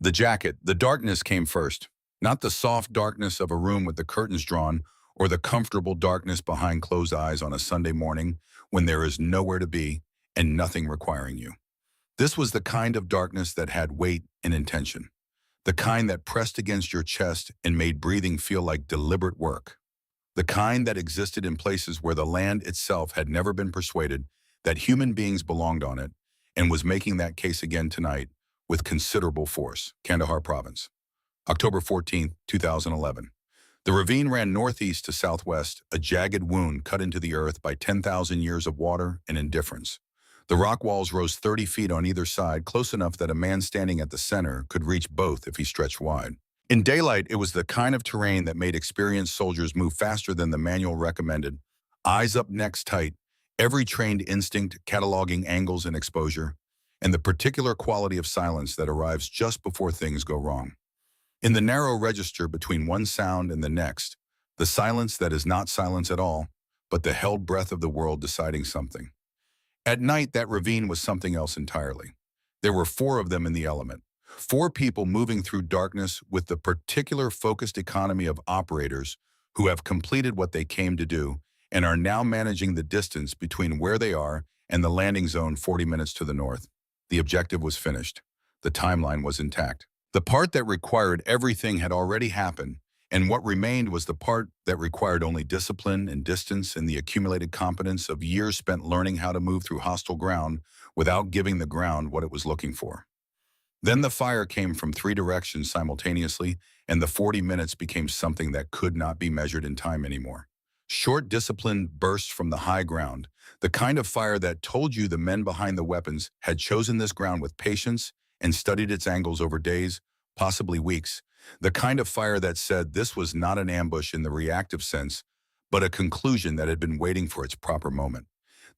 The jacket, the darkness came first. Not the soft darkness of a room with the curtains drawn, or the comfortable darkness behind closed eyes on a Sunday morning when there is nowhere to be and nothing requiring you. This was the kind of darkness that had weight and intention. The kind that pressed against your chest and made breathing feel like deliberate work. The kind that existed in places where the land itself had never been persuaded that human beings belonged on it, and was making that case again tonight with considerable force. Kandahar Province, October 14, 2011. The ravine ran northeast to southwest, a jagged wound cut into the earth by 10,000 years of water and indifference. The rock walls rose 30 feet on either side, close enough that a man standing at the center could reach both if he stretched wide. In daylight, it was the kind of terrain that made experienced soldiers move faster than the manual recommended. Eyes up, necks tight, every trained instinct cataloging angles and exposure, and the particular quality of silence that arrives just before things go wrong. In the narrow register between one sound and the next, the silence that is not silence at all, but the held breath of the world deciding something. At night, that ravine was something else entirely. There were 4 of them in the element. 4 people moving through darkness with the particular focused economy of operators who have completed what they came to do and are now managing the distance between where they are and the landing zone 40 minutes to the north. The objective was finished. The timeline was intact. The part that required everything had already happened, and what remained was the part that required only discipline and distance and the accumulated competence of years spent learning how to move through hostile ground without giving the ground what it was looking for. Then the fire came from 3 directions simultaneously, and the 40 minutes became something that could not be measured in time anymore. Short, disciplined bursts from the high ground, the kind of fire that told you the men behind the weapons had chosen this ground with patience and studied its angles over days, possibly weeks. The kind of fire that said this was not an ambush in the reactive sense, but a conclusion that had been waiting for its proper moment.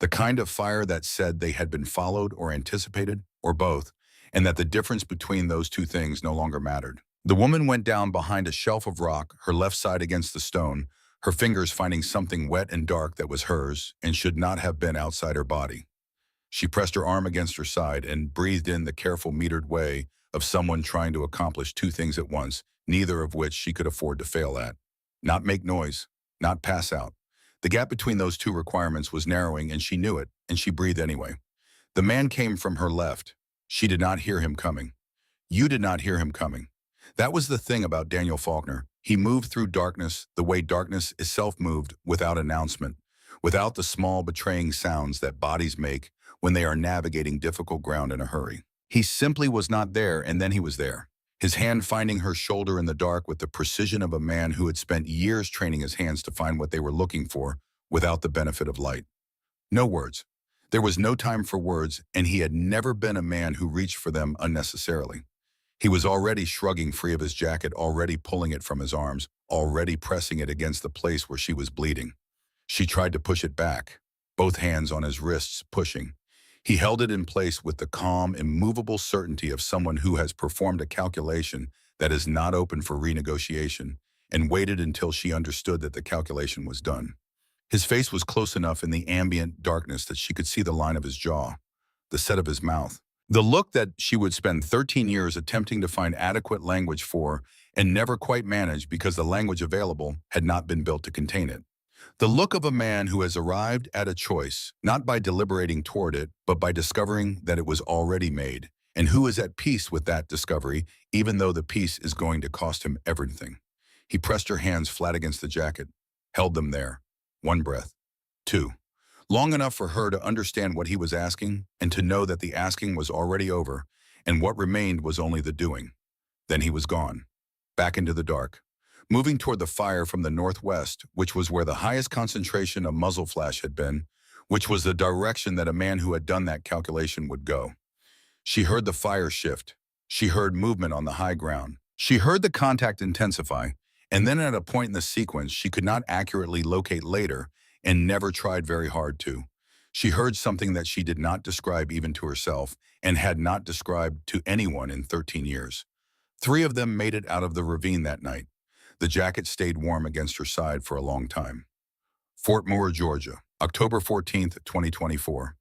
The kind of fire that said they had been followed or anticipated, or both, and that the difference between those two things no longer mattered. The woman went down behind a shelf of rock, her left side against the stone, her fingers finding something wet and dark that was hers and should not have been outside her body. She pressed her arm against her side and breathed in the careful, metered way of someone trying to accomplish 2 things at once, neither of which she could afford to fail at. Not make noise, not pass out. The gap between those 2 requirements was narrowing, and she knew it, and she breathed anyway. The man came from her left. She did not hear him coming. You did not hear him coming. That was the thing about Daniel Faulkner. He moved through darkness the way darkness itself moved, without announcement, without the small betraying sounds that bodies make when they are navigating difficult ground in a hurry. He simply was not there, and then he was there. His hand finding her shoulder in the dark with the precision of a man who had spent years training his hands to find what they were looking for without the benefit of light. No words. There was no time for words, and he had never been a man who reached for them unnecessarily. He was already shrugging free of his jacket, already pulling it from his arms, already pressing it against the place where she was bleeding. She tried to push it back, both hands on his wrists, pushing. He held it in place with the calm, immovable certainty of someone who has performed a calculation that is not open for renegotiation, and waited until she understood that the calculation was done. His face was close enough in the ambient darkness that she could see the line of his jaw, the set of his mouth. The look that she would spend 13 years attempting to find adequate language for and never quite managed because the language available had not been built to contain it. The look of a man who has arrived at a choice, not by deliberating toward it, but by discovering that it was already made, and who is at peace with that discovery, even though the peace is going to cost him everything. He pressed her hands flat against the jacket, held them there. 1 breath. 2. Long enough for her to understand what he was asking and to know that the asking was already over, and what remained was only the doing. Then he was gone, back into the dark, moving toward the fire from the northwest, which was where the highest concentration of muzzle flash had been, which was the direction that a man who had done that calculation would go. She heard the fire shift. She heard movement on the high ground. She heard the contact intensify, and then at a point in the sequence she could not accurately locate later, and never tried very hard to. She heard something that she did not describe even to herself, and had not described to anyone in 13 years. 3 of them made it out of the ravine that night. The jacket stayed warm against her side for a long time. Fort Moore, Georgia, October 14th, 2024.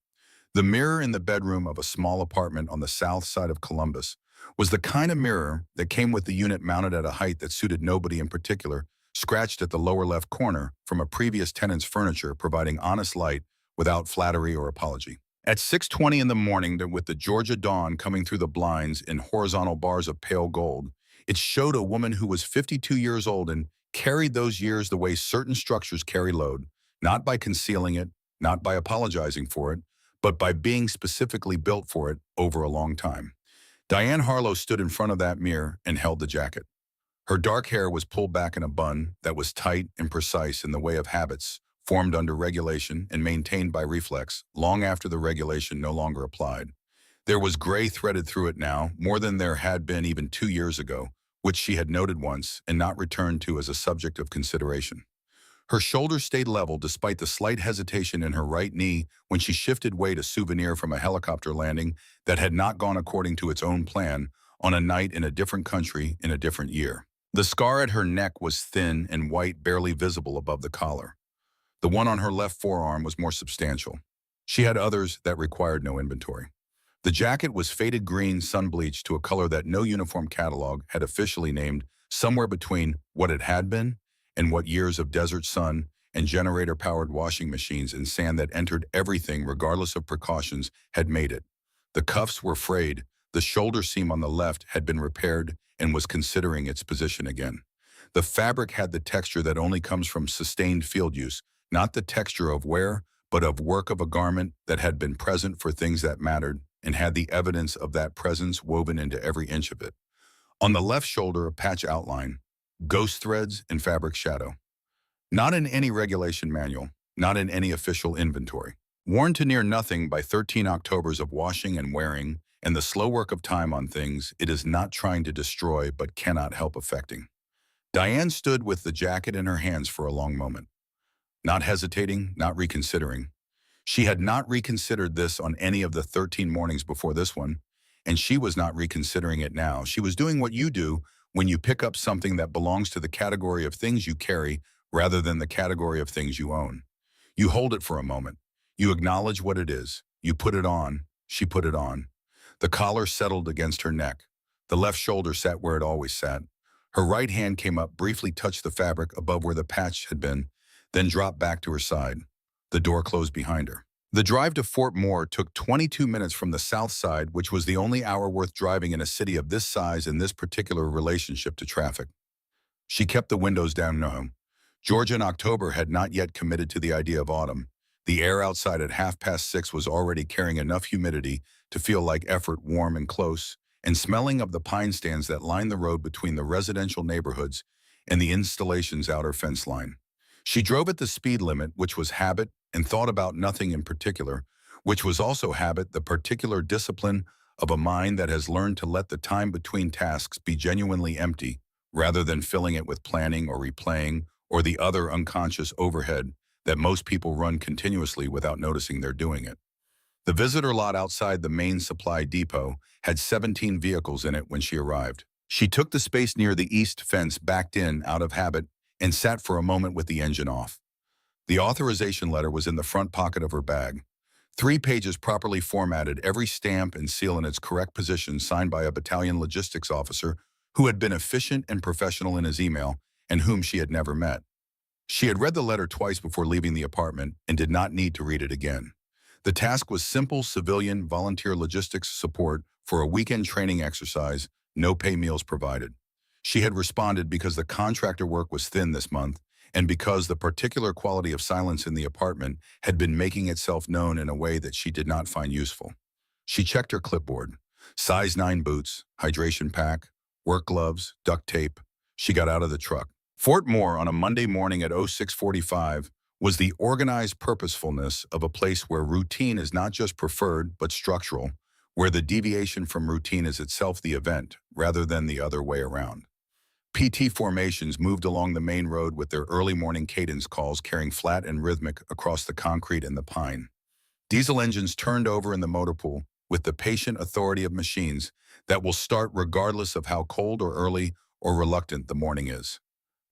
The mirror in the bedroom of a small apartment on the south side of Columbus was the kind of mirror that came with the unit mounted at a height that suited nobody in particular, scratched at the lower left corner from a previous tenant's furniture, providing honest light without flattery or apology. At 6:20 in the morning, with the Georgia dawn coming through the blinds in horizontal bars of pale gold, it showed a woman who was 52 years old and carried those years the way certain structures carry load, not by concealing it, not by apologizing for it, but by being specifically built for it over a long time. Diane Harlow stood in front of that mirror and held the jacket. Her dark hair was pulled back in a bun that was tight and precise in the way of habits formed under regulation and maintained by reflex long after the regulation no longer applied. There was gray threaded through it now, more than there had been even 2 years ago, which she had noted once and not returned to as a subject of consideration. Her shoulders stayed level despite the slight hesitation in her right knee when she shifted weight, a souvenir from a helicopter landing that had not gone according to its own plan on a night in a different country in a different year. The scar at her neck was thin and white, barely visible above the collar. The one on her left forearm was more substantial. She had others that required no inventory. The jacket was faded green, sun-bleached to a color that no uniform catalog had officially named, somewhere between what it had been and what years of desert sun and generator-powered washing machines and sand that entered everything regardless of precautions had made it. The cuffs were frayed, the shoulder seam on the left had been repaired and was considering its position again. The fabric had the texture that only comes from sustained field use, not the texture of wear, but of work of a garment that had been present for things that mattered and had the evidence of that presence woven into every inch of it. On the left shoulder, a patch outline, ghost threads and fabric shadow. Not in any regulation manual, not in any official inventory. Worn to near nothing by 13 Octobers of washing and wearing and the slow work of time on things it is not trying to destroy but cannot help affecting. Diane stood with the jacket in her hands for a long moment. Not hesitating, not reconsidering. She had not reconsidered this on any of the 13 mornings before this one, and she was not reconsidering it now. She was doing what you do when you pick up something that belongs to the category of things you carry rather than the category of things you own. You hold it for a moment. You acknowledge what it is. You put it on. She put it on. The collar settled against her neck. The left shoulder sat where it always sat. Her right hand came up, briefly touched the fabric above where the patch had been, then dropped back to her side. The door closed behind her. The drive to Fort Moore took 22 minutes from the south side, which was the only hour worth driving in a city of this size and this particular relationship to traffic. She kept the windows down now. Georgia in October had not yet committed to the idea of autumn. The air outside at 6:30 was already carrying enough humidity to feel like effort, warm and close, and smelling of the pine stands that line the road between the residential neighborhoods and the installation's outer fence line. She drove at the speed limit, which was habit, and thought about nothing in particular, which was also habit, the particular discipline of a mind that has learned to let the time between tasks be genuinely empty, rather than filling it with planning or replaying or the other unconscious overhead that most people run continuously without noticing they're doing it. The visitor lot outside the main supply depot had 17 vehicles in it when she arrived. She took the space near the east fence, backed in out of habit, and sat for a moment with the engine off. The authorization letter was in the front pocket of her bag. 3 pages properly formatted, every stamp and seal in its correct position, signed by a battalion logistics officer who had been efficient and professional in his email and whom she had never met. She had read the letter twice before leaving the apartment and did not need to read it again. The task was simple civilian volunteer logistics support for a weekend training exercise, no pay meals provided. She had responded because the contractor work was thin this month and because the particular quality of silence in the apartment had been making itself known in a way that she did not find useful. She checked her clipboard. Size 9 boots, hydration pack, work gloves, duct tape. She got out of the truck. Fort Moore on a Monday morning at 06:45 was the organized purposefulness of a place where routine is not just preferred but structural, where the deviation from routine is itself the event rather than the other way around. PT formations moved along the main road with their early morning cadence calls carrying flat and rhythmic across the concrete and the pine. Diesel engines turned over in the motor pool with the patient authority of machines that will start regardless of how cold or early or reluctant the morning is.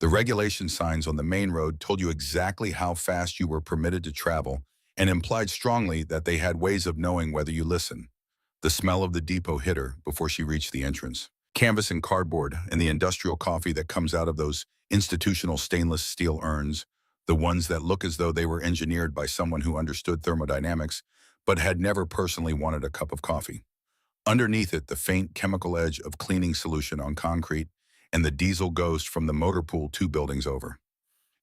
The regulation signs on the main road told you exactly how fast you were permitted to travel and implied strongly that they had ways of knowing whether you listened. The smell of the depot hit her before she reached the entrance. Canvas and cardboard and the industrial coffee that comes out of those institutional stainless steel urns, the ones that look as though they were engineered by someone who understood thermodynamics but had never personally wanted a cup of coffee. Underneath it, the faint chemical edge of cleaning solution on concrete and the diesel ghost from the motor pool 2 buildings over.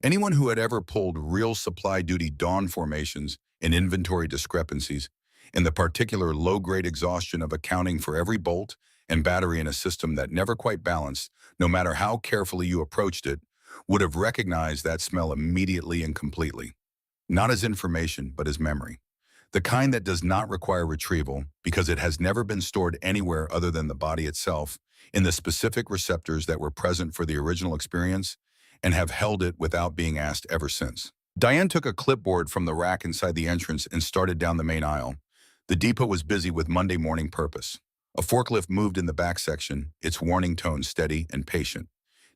Anyone who had ever pulled real supply duty dawn formations and inventory discrepancies, and the particular low-grade exhaustion of accounting for every bolt and battery in a system that never quite balanced, no matter how carefully you approached it, would have recognized that smell immediately and completely. Not as information, but as memory. The kind that does not require retrieval because it has never been stored anywhere other than the body itself, in the specific receptors that were present for the original experience and have held it without being asked ever since. Diane took a clipboard from the rack inside the entrance and started down the main aisle. The depot was busy with Monday morning purpose. A forklift moved in the back section, its warning tone steady and patient.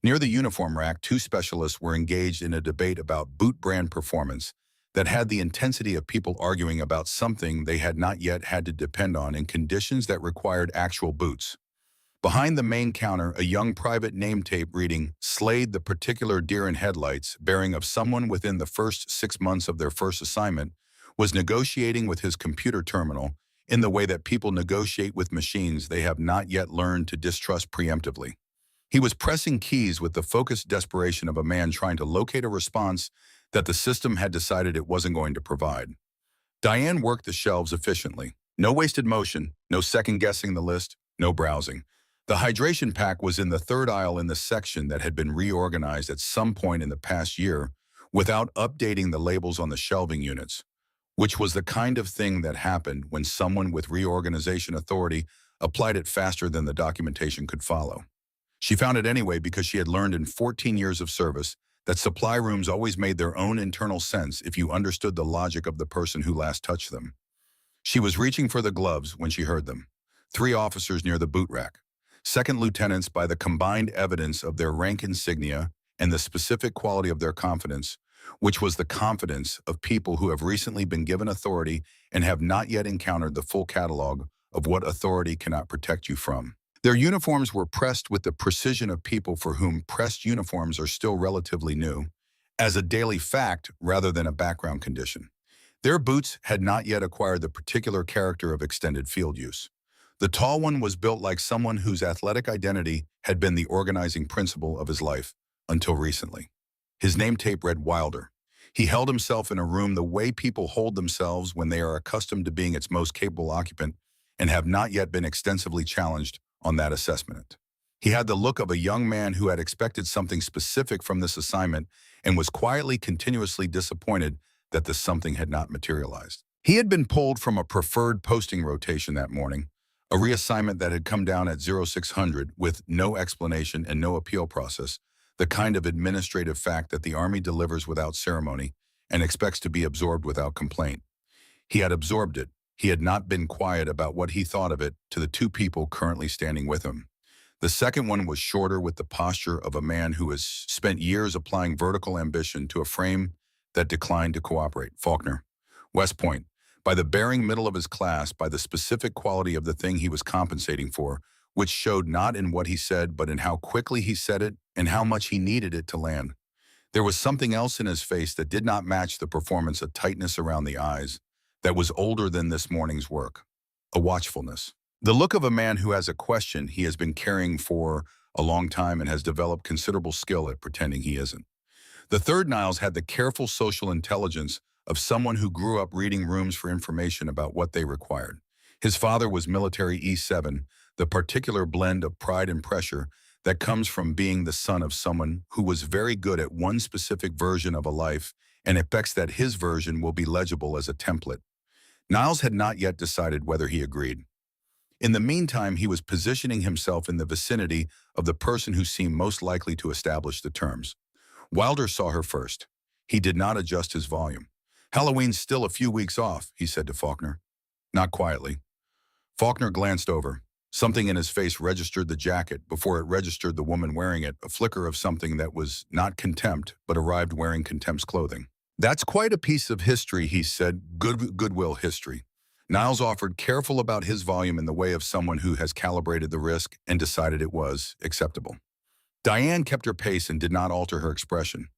Near the uniform rack, 2 specialists were engaged in a debate about boot brand performance that had the intensity of people arguing about something they had not yet had to depend on in conditions that required actual boots. Behind the main counter, a young private name tape reading, "Slayed the particular deer in headlights," bearing of someone within the first 6 months of their first assignment, was negotiating with his computer terminal in the way that people negotiate with machines they have not yet learned to distrust preemptively. He was pressing keys with the focused desperation of a man trying to locate a response that the system had decided it wasn't going to provide. Diane worked the shelves efficiently. No wasted motion, no second-guessing the list, no browsing. The hydration pack was in the 3rd aisle in the section that had been reorganized at some point in the past year without updating the labels on the shelving units, which was the kind of thing that happened when someone with reorganization authority applied it faster than the documentation could follow. She found it anyway because she had learned in 14 years of service that supply rooms always made their own internal sense if you understood the logic of the person who last touched them. She was reaching for the gloves when she heard them. 3 officers near the boot rack. 2nd lieutenants, by the combined evidence of their rank insignia and the specific quality of their confidence, which was the confidence of people who have recently been given authority and have not yet encountered the full catalog of what authority cannot protect you from. Their uniforms were pressed with the precision of people for whom pressed uniforms are still relatively new, as a daily fact rather than a background condition. Their boots had not yet acquired the particular character of extended field use. The tall one was built like someone whose athletic identity had been the organizing principle of his life, until recently. His name tape read Wilder. He held himself in a room the way people hold themselves when they are accustomed to being its most capable occupant and have not yet been extensively challenged on that assessment. He had the look of a young man who had expected something specific from this assignment and was quietly, continuously disappointed that the something had not materialized. He had been pulled from a preferred posting rotation that morning, a reassignment that had come down at 0600 with no explanation and no appeal process, the kind of administrative fact that the Army delivers without ceremony and expects to be absorbed without complaint. He had absorbed it. He had not been quiet about what he thought of it to the 2 people currently standing with him. The second one was shorter, with the posture of a man who has spent years applying vertical ambition to a frame that declined to cooperate. Faulkner. West Point. By the bearing middle of his class, by the specific quality of the thing he was compensating for, which showed not in what he said but in how quickly he said it and how much he needed it to land. There was something else in his face that did not match the performance, a tightness around the eyes that was older than this morning's work, a watchfulness. The look of a man who has a question he has been carrying for a long time and has developed considerable skill at pretending he isn't. The third Niles had the careful social intelligence of someone who grew up reading rooms for information about what they required. His father was military E7, the particular blend of pride and pressure that comes from being the son of someone who was very good at one specific version of a life and expects that his version will be legible as a template. Niles had not yet decided whether he agreed. In the meantime, he was positioning himself in the vicinity of the person who seemed most likely to establish the terms. Wilder saw her first. He did not adjust his volume. "Halloween's still a few weeks off," he said to Faulkner. Not quietly. Faulkner glanced over. Something in his face registered the jacket before it registered the woman wearing it, a flicker of something that was not contempt, but arrived wearing contempt's clothing. "That's quite a piece of history," he said, goodwill history. Niles offered, careful about his volume in the way of someone who has calibrated the risk and decided it was acceptable. Diane kept her pace and did not alter her expression.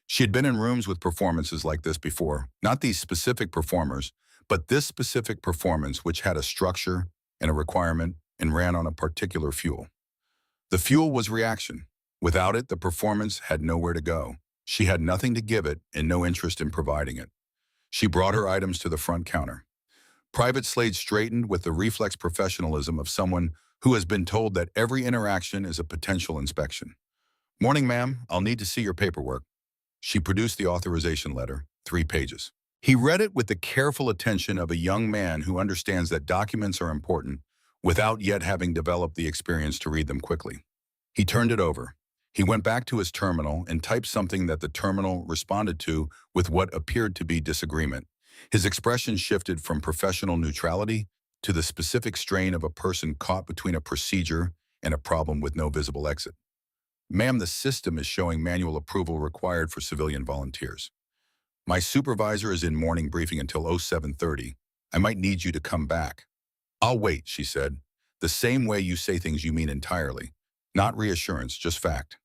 She had been in rooms with performances like this before, not these specific performers, but this specific performance which had a structure and a requirement and ran on a particular fuel. The fuel was reaction. Without it, the performance had nowhere to go. She had nothing to give it and no interest in providing it. She brought her items to the front counter. Private Slade straightened with the reflex professionalism of someone who has been told that every interaction is a potential inspection. "Morning, ma'am. I'll need to see your paperwork." She produced the authorization letter, 3 pages. He read it with the careful attention of a young man who understands that documents are important without yet having developed the experience to read them quickly. He turned it over. He went back to his terminal and typed something that the terminal responded to with what appeared to be disagreement. His expression shifted from professional neutrality to the specific strain of a person caught between a procedure and a problem with no visible exit. "Ma'am, the system is showing manual approval required for civilian volunteers. My supervisor is in morning briefing until 07:30. I might need you to come back." "I'll wait," she said. "The same way you say things you mean entirely. Not reassurance, just fact."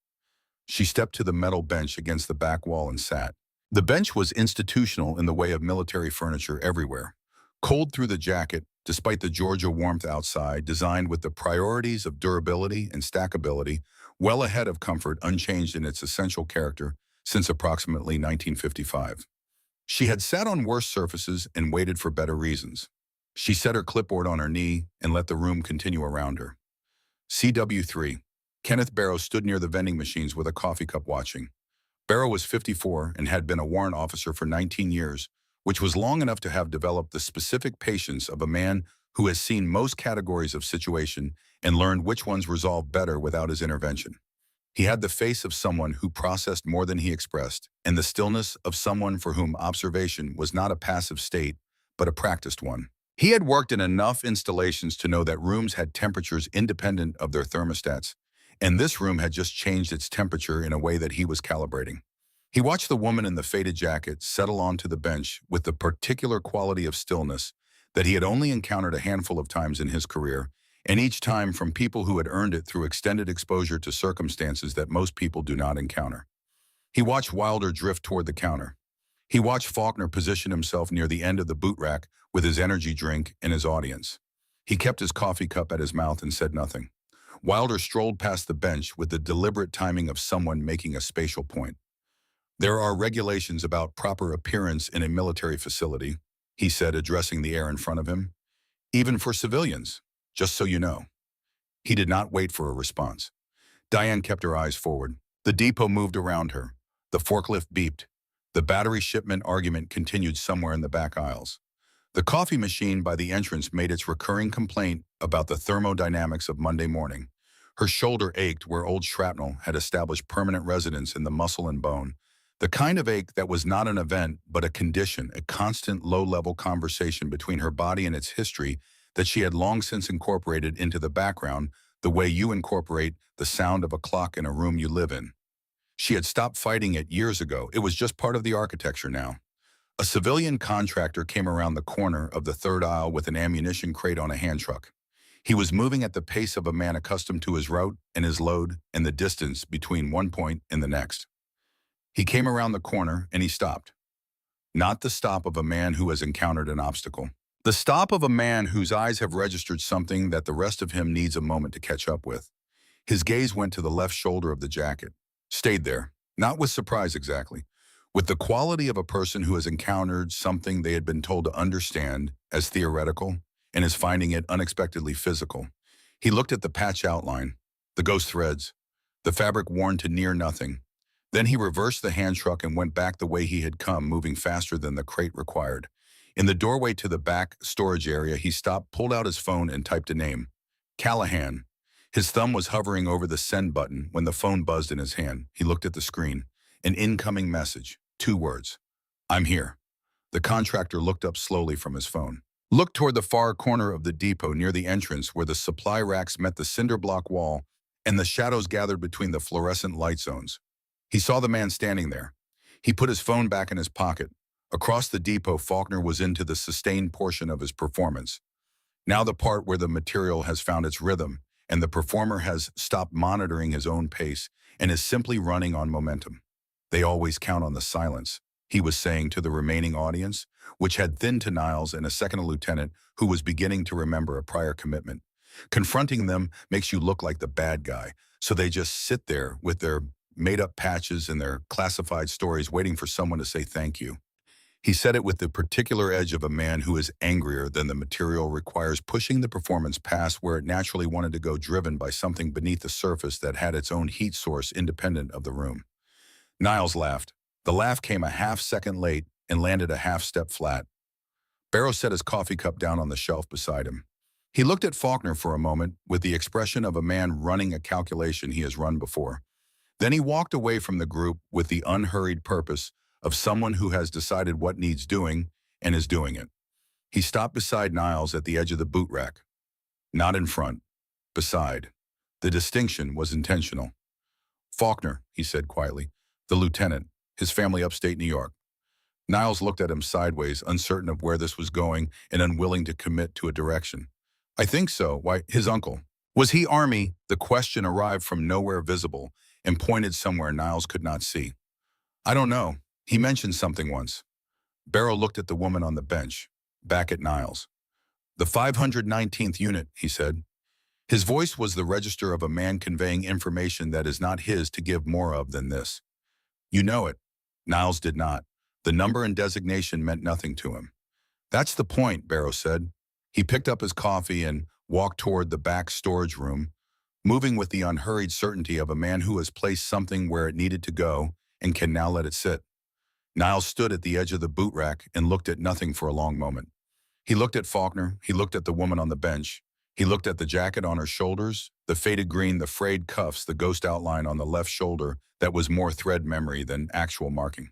She stepped to the metal bench against the back wall and sat. The bench was institutional in the way of military furniture everywhere. Cold through the jacket, despite the Georgia warmth outside, designed with the priorities of durability and stackability, well ahead of comfort, unchanged in its essential character since approximately 1955. She had sat on worse surfaces and waited for better reasons. She set her clipboard on her knee and let the room continue around her. CW3. Kenneth Barrow stood near the vending machines with a coffee cup watching. Barrow was 54 and had been a warrant officer for 19 years, which was long enough to have developed the specific patience of a man who has seen most categories of situation and learned which ones resolve better without his intervention. He had the face of someone who processed more than he expressed, and the stillness of someone for whom observation was not a passive state, but a practiced one. He had worked in enough installations to know that rooms had temperatures independent of their thermostats, and this room had just changed its temperature in a way that he was calibrating. He watched the woman in the faded jacket settle onto the bench with the particular quality of stillness that he had only encountered a handful of times in his career, and each time from people who had earned it through extended exposure to circumstances that most people do not encounter. He watched Wilder drift toward the counter. He watched Faulkner position himself near the end of the boot rack with his energy drink and his audience. He kept his coffee cup at his mouth and said nothing. Wilder strolled past the bench with the deliberate timing of someone making a spatial point. "There are regulations about proper appearance in a military facility," he said, addressing the air in front of him. "Even for civilians, just so you know." He did not wait for a response. Diane kept her eyes forward. The depot moved around her. The forklift beeped. The battery shipment argument continued somewhere in the back aisles. The coffee machine by the entrance made its recurring complaint about the thermodynamics of Monday morning. Her shoulder ached where old shrapnel had established permanent residence in the muscle and bone. The kind of ache that was not an event, but a condition, a constant low-level conversation between her body and its history that she had long since incorporated into the background, the way you incorporate the sound of a clock in a room you live in. She had stopped fighting it years ago. It was just part of the architecture now. A civilian contractor came around the corner of the third aisle with an ammunition crate on a hand truck. He was moving at the pace of a man accustomed to his route and his load and the distance between one point and the next. He came around the corner and he stopped. Not the stop of a man who has encountered an obstacle. The stop of a man whose eyes have registered something that the rest of him needs a moment to catch up with. His gaze went to the left shoulder of the jacket. Stayed there, not with surprise exactly, with the quality of a person who has encountered something they had been told to understand as theoretical and is finding it unexpectedly physical. He looked at the patch outline, the ghost threads, the fabric worn to near nothing. Then he reversed the hand truck and went back the way he had come, moving faster than the crate required. In the doorway to the back storage area, he stopped, pulled out his phone, and typed a name. Callahan. His thumb was hovering over the send button when the phone buzzed in his hand. He looked at the screen. An incoming message. 2 words. "I'm here." The contractor looked up slowly from his phone. Looked toward the far corner of the depot near the entrance where the supply racks met the cinder block wall and the shadows gathered between the fluorescent light zones. He saw the man standing there. He put his phone back in his pocket. Across the depot, Faulkner was into the sustained portion of his performance. Now the part where the material has found its rhythm and the performer has stopped monitoring his own pace and is simply running on momentum. They always count on the silence, he was saying to the remaining audience, which had thinned to Niles and a second lieutenant who was beginning to remember a prior commitment. Confronting them makes you look like the bad guy, so they just sit there with their made-up patches and their classified stories waiting for someone to say thank you. He said it with the particular edge of a man who is angrier than the material requires, pushing the performance past where it naturally wanted to go, driven by something beneath the surface that had its own heat source independent of the room. Niles laughed. The laugh came a half-second late and landed a half-step flat. Barrow set his coffee cup down on the shelf beside him. He looked at Faulkner for a moment with the expression of a man running a calculation he has run before. Then he walked away from the group with the unhurried purpose of someone who has decided what needs doing and is doing it. He stopped beside Niles at the edge of the boot rack. Not in front, beside. The distinction was intentional. Faulkner, he said quietly, the lieutenant, his family upstate New York. Niles looked at him sideways, uncertain of where this was going and unwilling to commit to a direction. I think so. Why, his uncle. Was he Army? The question arrived from nowhere visible and pointed somewhere Niles could not see. I don't know. He mentioned something once. Barrow looked at the woman on the bench, back at Niles. The 519th unit, he said. His voice was the register of a man conveying information that is not his to give more of than this. You know it. Niles did not. The number and designation meant nothing to him. That's the point, Barrow said. He picked up his coffee and walked toward the back storage room, moving with the unhurried certainty of a man who has placed something where it needed to go and can now let it sit. Niles stood at the edge of the boot rack and looked at nothing for a long moment. He looked at Faulkner, he looked at the woman on the bench, he looked at the jacket on her shoulders, the faded green, the frayed cuffs, the ghost outline on the left shoulder that was more thread memory than actual marking.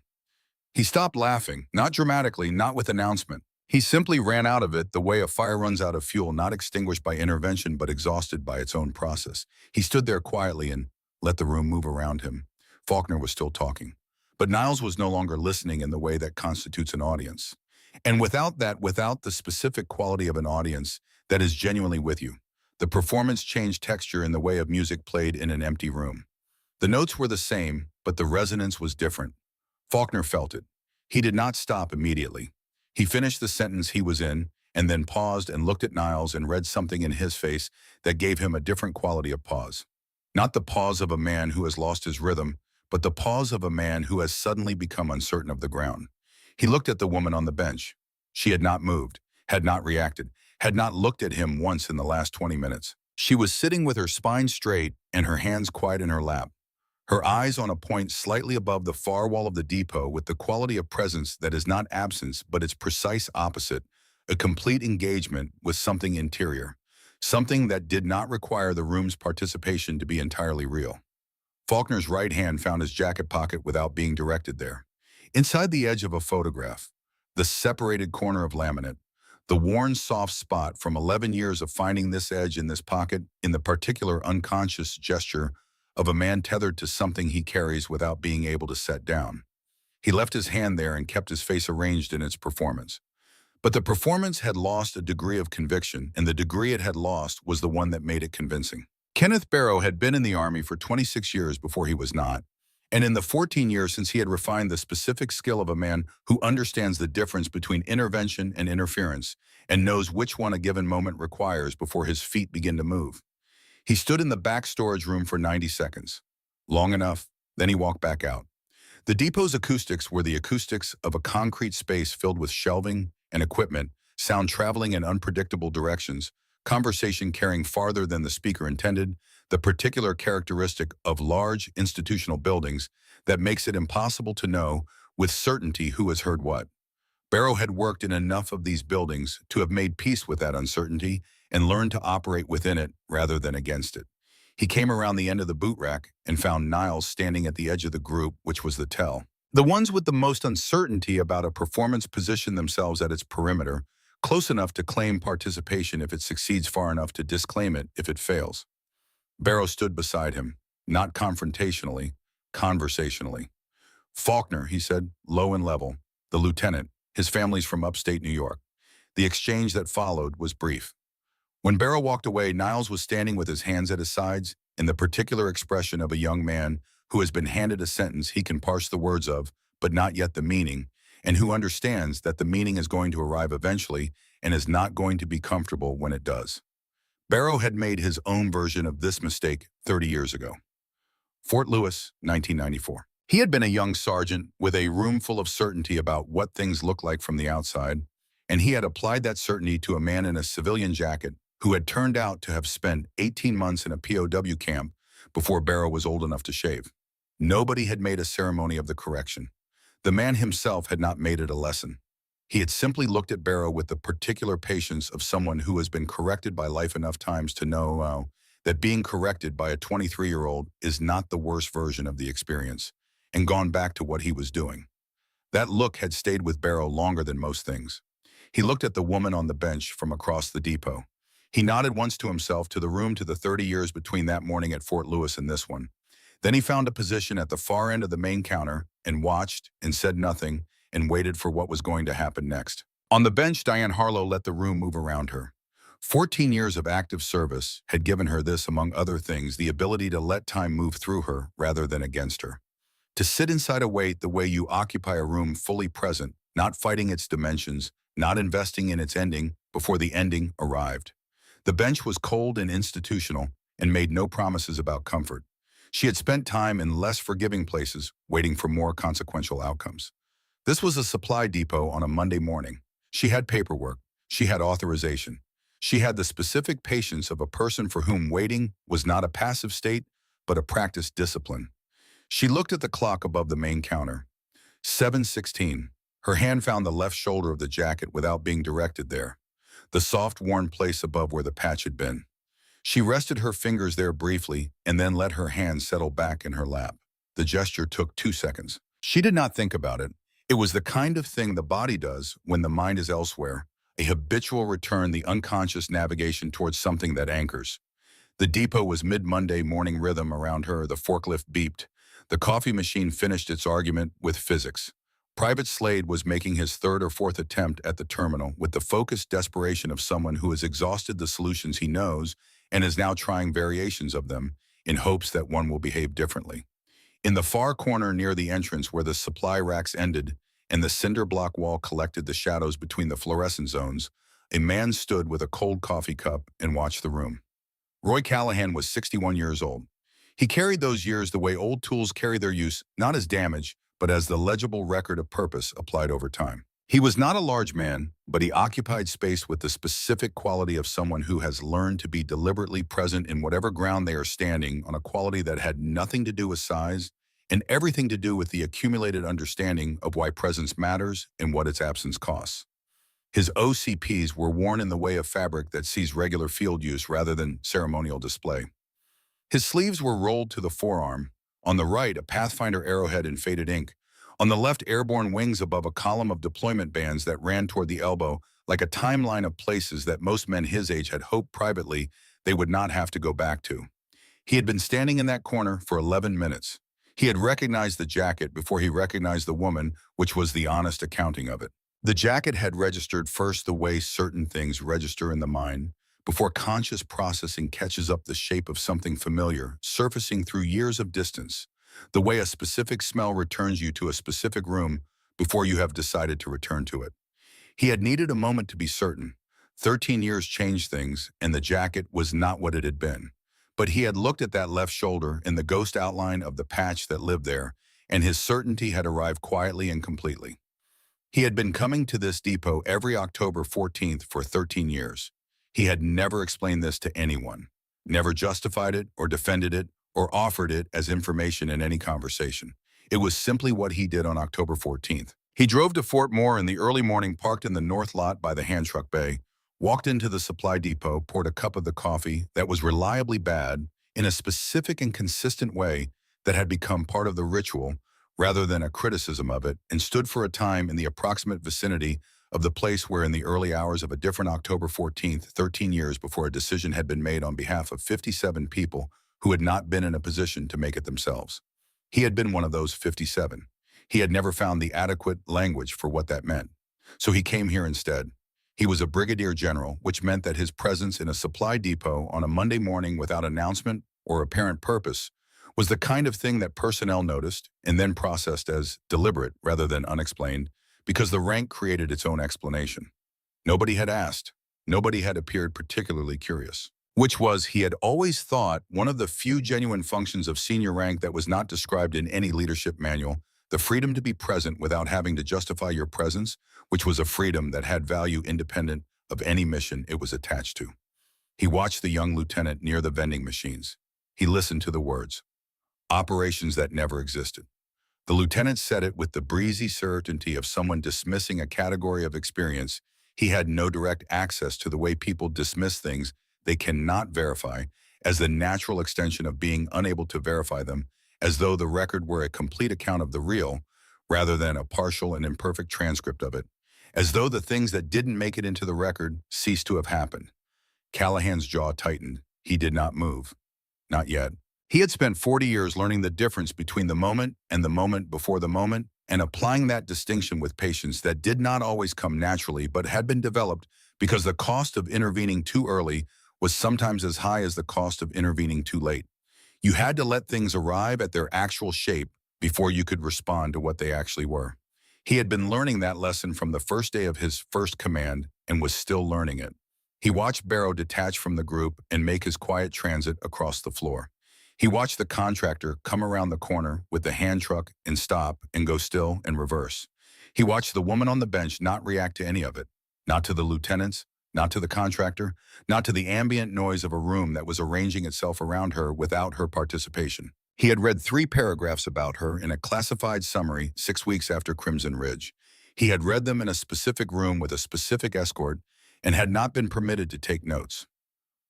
He stopped laughing, not dramatically, not with announcement. He simply ran out of it the way a fire runs out of fuel, not extinguished by intervention but exhausted by its own process. He stood there quietly and let the room move around him. Faulkner was still talking. But Niles was no longer listening in the way that constitutes an audience. And without the specific quality of an audience that is genuinely with you, the performance changed texture in the way of music played in an empty room. The notes were the same, but the resonance was different. Faulkner felt it. He did not stop immediately. He finished the sentence he was in, and then paused and looked at Niles and read something in his face that gave him a different quality of pause. Not the pause of a man who has lost his rhythm, but the pause of a man who has suddenly become uncertain of the ground. He looked at the woman on the bench. She had not moved, had not reacted, had not looked at him once in the last 20 minutes. She was sitting with her spine straight and her hands quiet in her lap, her eyes on a point slightly above the far wall of the depot with the quality of presence that is not absence but its precise opposite, a complete engagement with something interior, something that did not require the room's participation to be entirely real. Faulkner's right hand found his jacket pocket without being directed there. Inside the edge of a photograph, the separated corner of laminate, the worn soft spot from 11 years of finding this edge in this pocket in the particular unconscious gesture of a man tethered to something he carries without being able to set down. He left his hand there and kept his face arranged in its performance. But the performance had lost a degree of conviction, and the degree it had lost was the one that made it convincing. Kenneth Barrow had been in the Army for 26 years before he was not, and in the 14 years since he had refined the specific skill of a man who understands the difference between intervention and interference and knows which one a given moment requires before his feet begin to move. He stood in the back storage room for 90 seconds. Long enough, then he walked back out. The depot's acoustics were the acoustics of a concrete space filled with shelving and equipment, sound traveling in unpredictable directions, conversation carrying farther than the speaker intended, the particular characteristic of large institutional buildings that makes it impossible to know with certainty who has heard what. Barrow had worked in enough of these buildings to have made peace with that uncertainty and learned to operate within it rather than against it. He came around the end of the boot rack and found Niles standing at the edge of the group, which was the tell. The ones with the most uncertainty about a performance position themselves at its perimeter, close enough to claim participation if it succeeds, far enough to disclaim it if it fails. Barrow stood beside him, not confrontationally, conversationally. Faulkner, he said, low and level, the lieutenant, His family's from upstate New York. The exchange that followed was brief. When Barrow walked away, Niles was standing with his hands at his sides in the particular expression of a young man who has been handed a sentence he can parse the words of, but not yet the meaning, and who understands that the meaning is going to arrive eventually and is not going to be comfortable when it does. Barrow had made his own version of this mistake 30 years ago. Fort Lewis, 1994. He had been a young sergeant with a room full of certainty about what things look like from the outside, and he had applied that certainty to a man in a civilian jacket who had turned out to have spent 18 months in a POW camp before Barrow was old enough to shave. Nobody had made a ceremony of the correction. The man himself had not made it a lesson. He had simply looked at Barrow with the particular patience of someone who has been corrected by life enough times to know that being corrected by a 23-year-old is not the worst version of the experience, and gone back to what he was doing. That look had stayed with Barrow longer than most things. He looked at the woman on the bench from across the depot. He nodded once to himself, to the room, to the 30 years between that morning at Fort Lewis and this one. Then he found a position at the far end of the main counter and watched and said nothing and waited for what was going to happen next. On the bench, Diane Harlow let the room move around her. 14 years of active service had given her this, among other things, the ability to let time move through her rather than against her. To sit inside a weight the way you occupy a room, fully present, not fighting its dimensions, not investing in its ending before the ending arrived. The bench was cold and institutional and made no promises about comfort. She had spent time in less forgiving places, waiting for more consequential outcomes. This was a supply depot on a Monday morning. She had paperwork. She had authorization. She had the specific patience of a person for whom waiting was not a passive state, but a practiced discipline. She looked at the clock above the main counter. 7:16. Her hand found the left shoulder of the jacket without being directed there, the soft, worn place above where the patch had been. She rested her fingers there briefly and then let her hand settle back in her lap. The gesture took 2 seconds. She did not think about it. It was the kind of thing the body does when the mind is elsewhere, a habitual return, the unconscious navigation towards something that anchors. The depot was mid-Monday morning rhythm around her. The forklift beeped. The coffee machine finished its argument with physics. Private Slade was making his third or fourth attempt at the terminal with the focused desperation of someone who has exhausted the solutions he knows and is now trying variations of them in hopes that one will behave differently. In the far corner near the entrance where the supply racks ended and the cinder block wall collected the shadows between the fluorescent zones, a man stood with a cold coffee cup and watched the room. Roy Callahan was 61 years old. He carried those years the way old tools carry their use, not as damage, but as the legible record of purpose applied over time. He was not a large man, but he occupied space with the specific quality of someone who has learned to be deliberately present in whatever ground they are standing on, a quality that had nothing to do with size and everything to do with the accumulated understanding of why presence matters and what its absence costs. His OCPs were worn in the way of fabric that sees regular field use rather than ceremonial display. His sleeves were rolled to the forearm. On the right, a Pathfinder arrowhead in faded ink. On the left, airborne wings above a column of deployment bands that ran toward the elbow, like a timeline of places that most men his age had hoped privately they would not have to go back to. He had been standing in that corner for 11 minutes. He had recognized the jacket before he recognized the woman, which was the honest accounting of it. The jacket had registered first the way certain things register in the mind, before conscious processing catches up the shape of something familiar, surfacing through years of distance, the way a specific smell returns you to a specific room before you have decided to return to it. He had needed a moment to be certain. 13 years changed things, and the jacket was not what it had been. But he had looked at that left shoulder and the ghost outline of the patch that lived there, and his certainty had arrived quietly and completely. He had been coming to this depot every October 14th for 13 years. He had never explained this to anyone, never justified it or defended it or offered it as information in any conversation. It was simply what he did on October 14th. He drove to Fort Moore in the early morning, parked in the north lot by the hand truck bay, walked into the supply depot, poured a cup of the coffee that was reliably bad in a specific and consistent way that had become part of the ritual rather than a criticism of it, and stood for a time in the approximate vicinity of the place where in the early hours of a different October 14th, 13 years before a decision had been made on behalf of 57 people who had not been in a position to make it themselves. He had been one of those 57. He had never found the adequate language for what that meant. So he came here instead. He was a brigadier general, which meant that his presence in a supply depot on a Monday morning without announcement or apparent purpose was the kind of thing that personnel noticed and then processed as deliberate rather than unexplained, because the rank created its own explanation. Nobody had asked. Nobody had appeared particularly curious. Which was, he had always thought, one of the few genuine functions of senior rank that was not described in any leadership manual: the freedom to be present without having to justify your presence, which was a freedom that had value independent of any mission it was attached to. He watched the young lieutenant near the vending machines. He listened to the words, operations that never existed. The lieutenant said it with the breezy certainty of someone dismissing a category of experience. He had no direct access to the way people dismiss things they cannot verify, as the natural extension of being unable to verify them, as though the record were a complete account of the real, rather than a partial and imperfect transcript of it, as though the things that didn't make it into the record ceased to have happened. Callahan's jaw tightened. He did not move. Not yet. He had spent 40 years learning the difference between the moment and the moment before the moment, and applying that distinction with patience that did not always come naturally but had been developed because the cost of intervening too early was sometimes as high as the cost of intervening too late. You had to let things arrive at their actual shape before you could respond to what they actually were. He had been learning that lesson from the first day of his first command and was still learning it. He watched Barrow detach from the group and make his quiet transit across the floor. He watched the contractor come around the corner with the hand truck and stop and go still and reverse. He watched the woman on the bench not react to any of it, not to the lieutenants, not to the contractor, not to the ambient noise of a room that was arranging itself around her without her participation. He had read 3 paragraphs about her in a classified summary 6 weeks after Crimson Ridge. He had read them in a specific room with a specific escort and had not been permitted to take notes.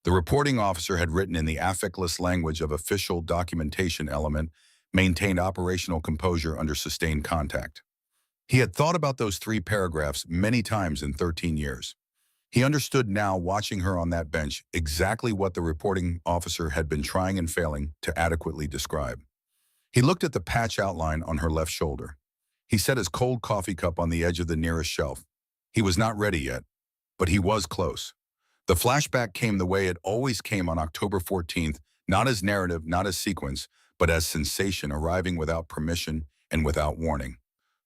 The reporting officer had written in the affectless language of official documentation element, maintained operational composure under sustained contact. He had thought about those 3 paragraphs many times in 13 years. He understood now, watching her on that bench, exactly what the reporting officer had been trying and failing to adequately describe. He looked at the patch outline on her left shoulder. He set his cold coffee cup on the edge of the nearest shelf. He was not ready yet, but he was close. The flashback came the way it always came on October 14th, not as narrative, not as sequence, but as sensation arriving without permission and without warning.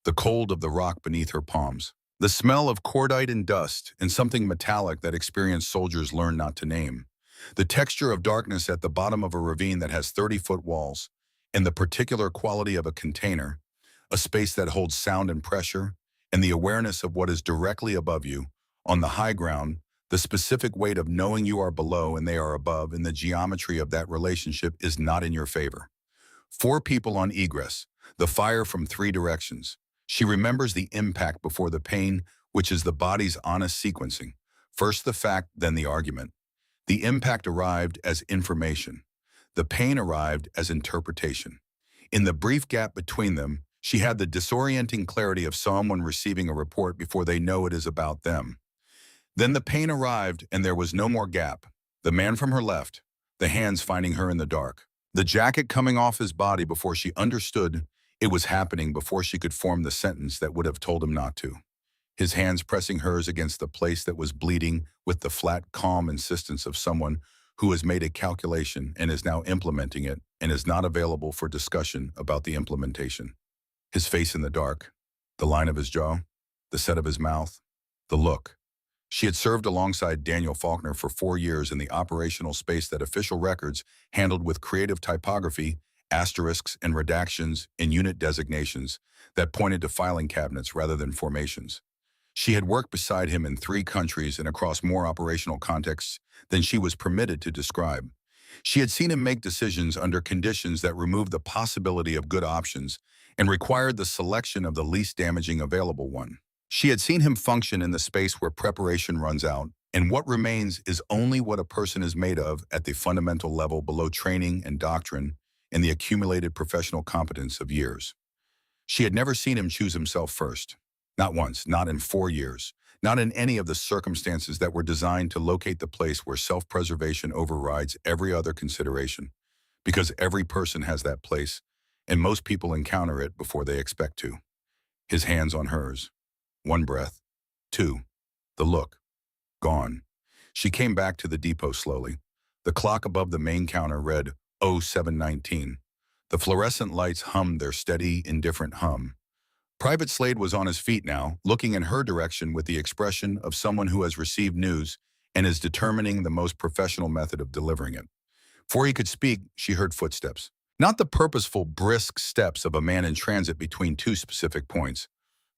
The cold of the rock beneath her palms. The smell of cordite and dust, and something metallic that experienced soldiers learn not to name. The texture of darkness at the bottom of a ravine that has 30-foot walls, and the particular quality of a container, a space that holds sound and pressure, and the awareness of what is directly above you, on the high ground, the specific weight of knowing you are below and they are above, and the geometry of that relationship is not in your favor. 4 people on egress, the fire from 3 directions. She remembers the impact before the pain, which is the body's honest sequencing. First the fact, then the argument. The impact arrived as information. The pain arrived as interpretation. In the brief gap between them, she had the disorienting clarity of someone receiving a report before they know it is about them. Then the pain arrived and there was no more gap. The man from her left, the hands finding her in the dark. The jacket coming off his body before she understood it was happening, before she could form the sentence that would have told him not to. His hands pressing hers against the place that was bleeding with the flat, calm insistence of someone who has made a calculation and is now implementing it and is not available for discussion about the implementation. His face in the dark, the line of his jaw, the set of his mouth, the look. She had served alongside Daniel Faulkner for 4 years in the operational space that official records handled with creative typography, asterisks and redactions in unit designations that pointed to filing cabinets rather than formations. She had worked beside him in 3 countries and across more operational contexts than she was permitted to describe. She had seen him make decisions under conditions that removed the possibility of good options and required the selection of the least damaging available one. She had seen him function in the space where preparation runs out, and what remains is only what a person is made of at the fundamental level below training and doctrine and the accumulated professional competence of years. She had never seen him choose himself first. Not once, not in 4 years, not in any of the circumstances that were designed to locate the place where self-preservation overrides every other consideration, because every person has that place, and most people encounter it before they expect to. His hands on hers. One breath, 2. The look. Gone. She came back to the depot slowly. The clock above the main counter read 0719. The fluorescent lights hummed their steady, indifferent hum. Private Slade was on his feet now, looking in her direction with the expression of someone who has received news and is determining the most professional method of delivering it. Before he could speak, she heard footsteps. Not the purposeful, brisk steps of a man in transit between two specific points.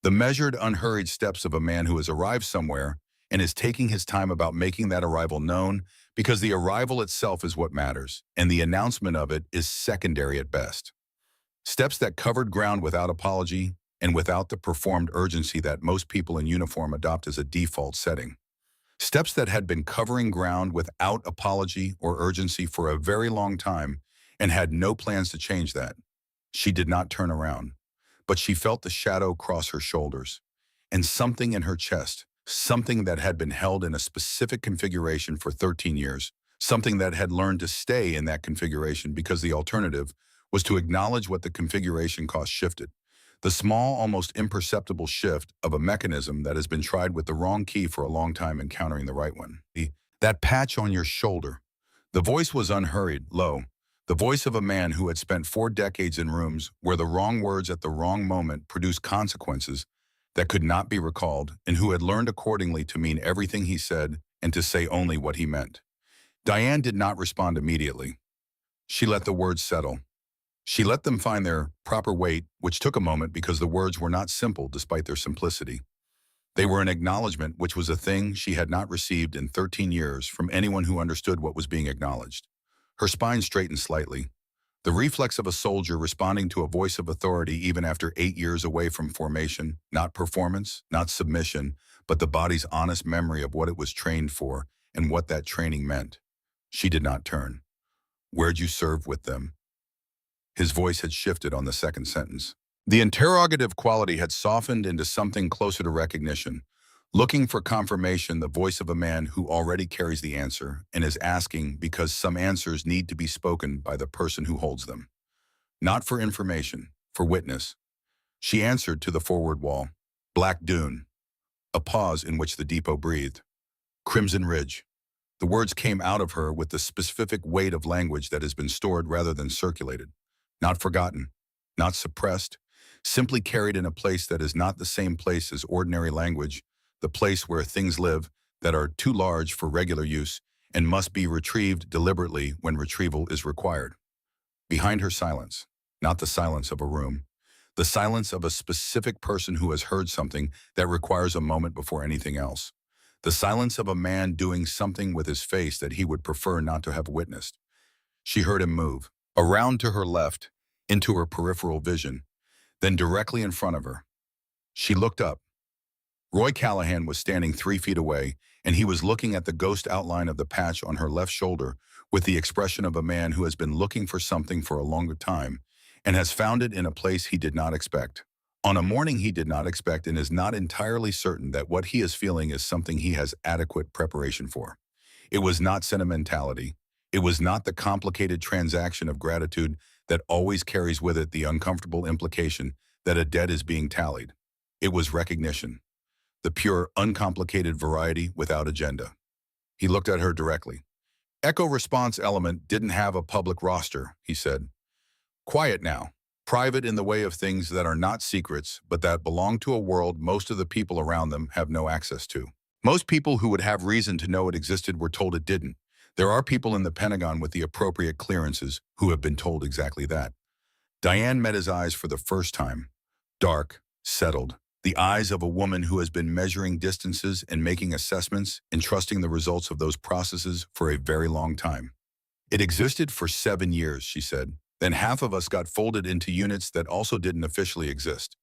The measured, unhurried steps of a man who has arrived somewhere and is taking his time about making that arrival known, because the arrival itself is what matters, and the announcement of it is secondary at best. Steps that covered ground without apology and without the performed urgency that most people in uniform adopt as a default setting. Steps that had been covering ground without apology or urgency for a very long time and had no plans to change that. She did not turn around, but she felt the shadow cross her shoulders and something in her chest, something that had been held in a specific configuration for 13 years, something that had learned to stay in that configuration because the alternative was to acknowledge what the configuration cost shifted. The small, almost imperceptible shift of a mechanism that has been tried with the wrong key for a long time encountering the right one. That patch on your shoulder. The voice was unhurried, low. The voice of a man who had spent 4 decades in rooms where the wrong words at the wrong moment produced consequences that could not be recalled, and who had learned accordingly to mean everything he said and to say only what he meant. Diane did not respond immediately. She let the words settle. She let them find their proper weight, which took a moment because the words were not simple despite their simplicity. They were an acknowledgement, which was a thing she had not received in 13 years from anyone who understood what was being acknowledged. Her spine straightened slightly. The reflex of a soldier responding to a voice of authority even after 8 years away from formation, not performance, not submission, but the body's honest memory of what it was trained for and what that training meant. She did not turn. Where'd you serve with them? His voice had shifted on the second sentence. The interrogative quality had softened into something closer to recognition, looking for confirmation, the voice of a man who already carries the answer and is asking because some answers need to be spoken by the person who holds them. Not for information, for witness. She answered to the forward wall. Black Dune. A pause in which the depot breathed. Crimson Ridge. The words came out of her with the specific weight of language that has been stored rather than circulated. Not forgotten, not suppressed, simply carried in a place that is not the same place as ordinary language, the place where things live that are too large for regular use and must be retrieved deliberately when retrieval is required. Behind her silence, not the silence of a room, the silence of a specific person who has heard something that requires a moment before anything else. The silence of a man doing something with his face that he would prefer not to have witnessed. She heard him move. Around to her left, into her peripheral vision, then directly in front of her. She looked up. Roy Callahan was standing 3 feet away, and he was looking at the ghost outline of the patch on her left shoulder with the expression of a man who has been looking for something for a longer time and has found it in a place he did not expect. On a morning he did not expect, and is not entirely certain that what he is feeling is something he has adequate preparation for. It was not sentimentality. It was not the complicated transaction of gratitude that always carries with it the uncomfortable implication that a debt is being tallied. It was recognition, the pure, uncomplicated variety without agenda. He looked at her directly. Echo response element didn't have a public roster, he said. Quiet now, private in the way of things that are not secrets, but that belong to a world most of the people around them have no access to. Most people who would have reason to know it existed were told it didn't. There are people in the Pentagon with the appropriate clearances who have been told exactly that. Diane met his eyes for the first time. Dark, settled. The eyes of a woman who has been measuring distances and making assessments and trusting the results of those processes for a very long time. It existed for 7 years, she said. Then half of us got folded into units that also didn't officially exist.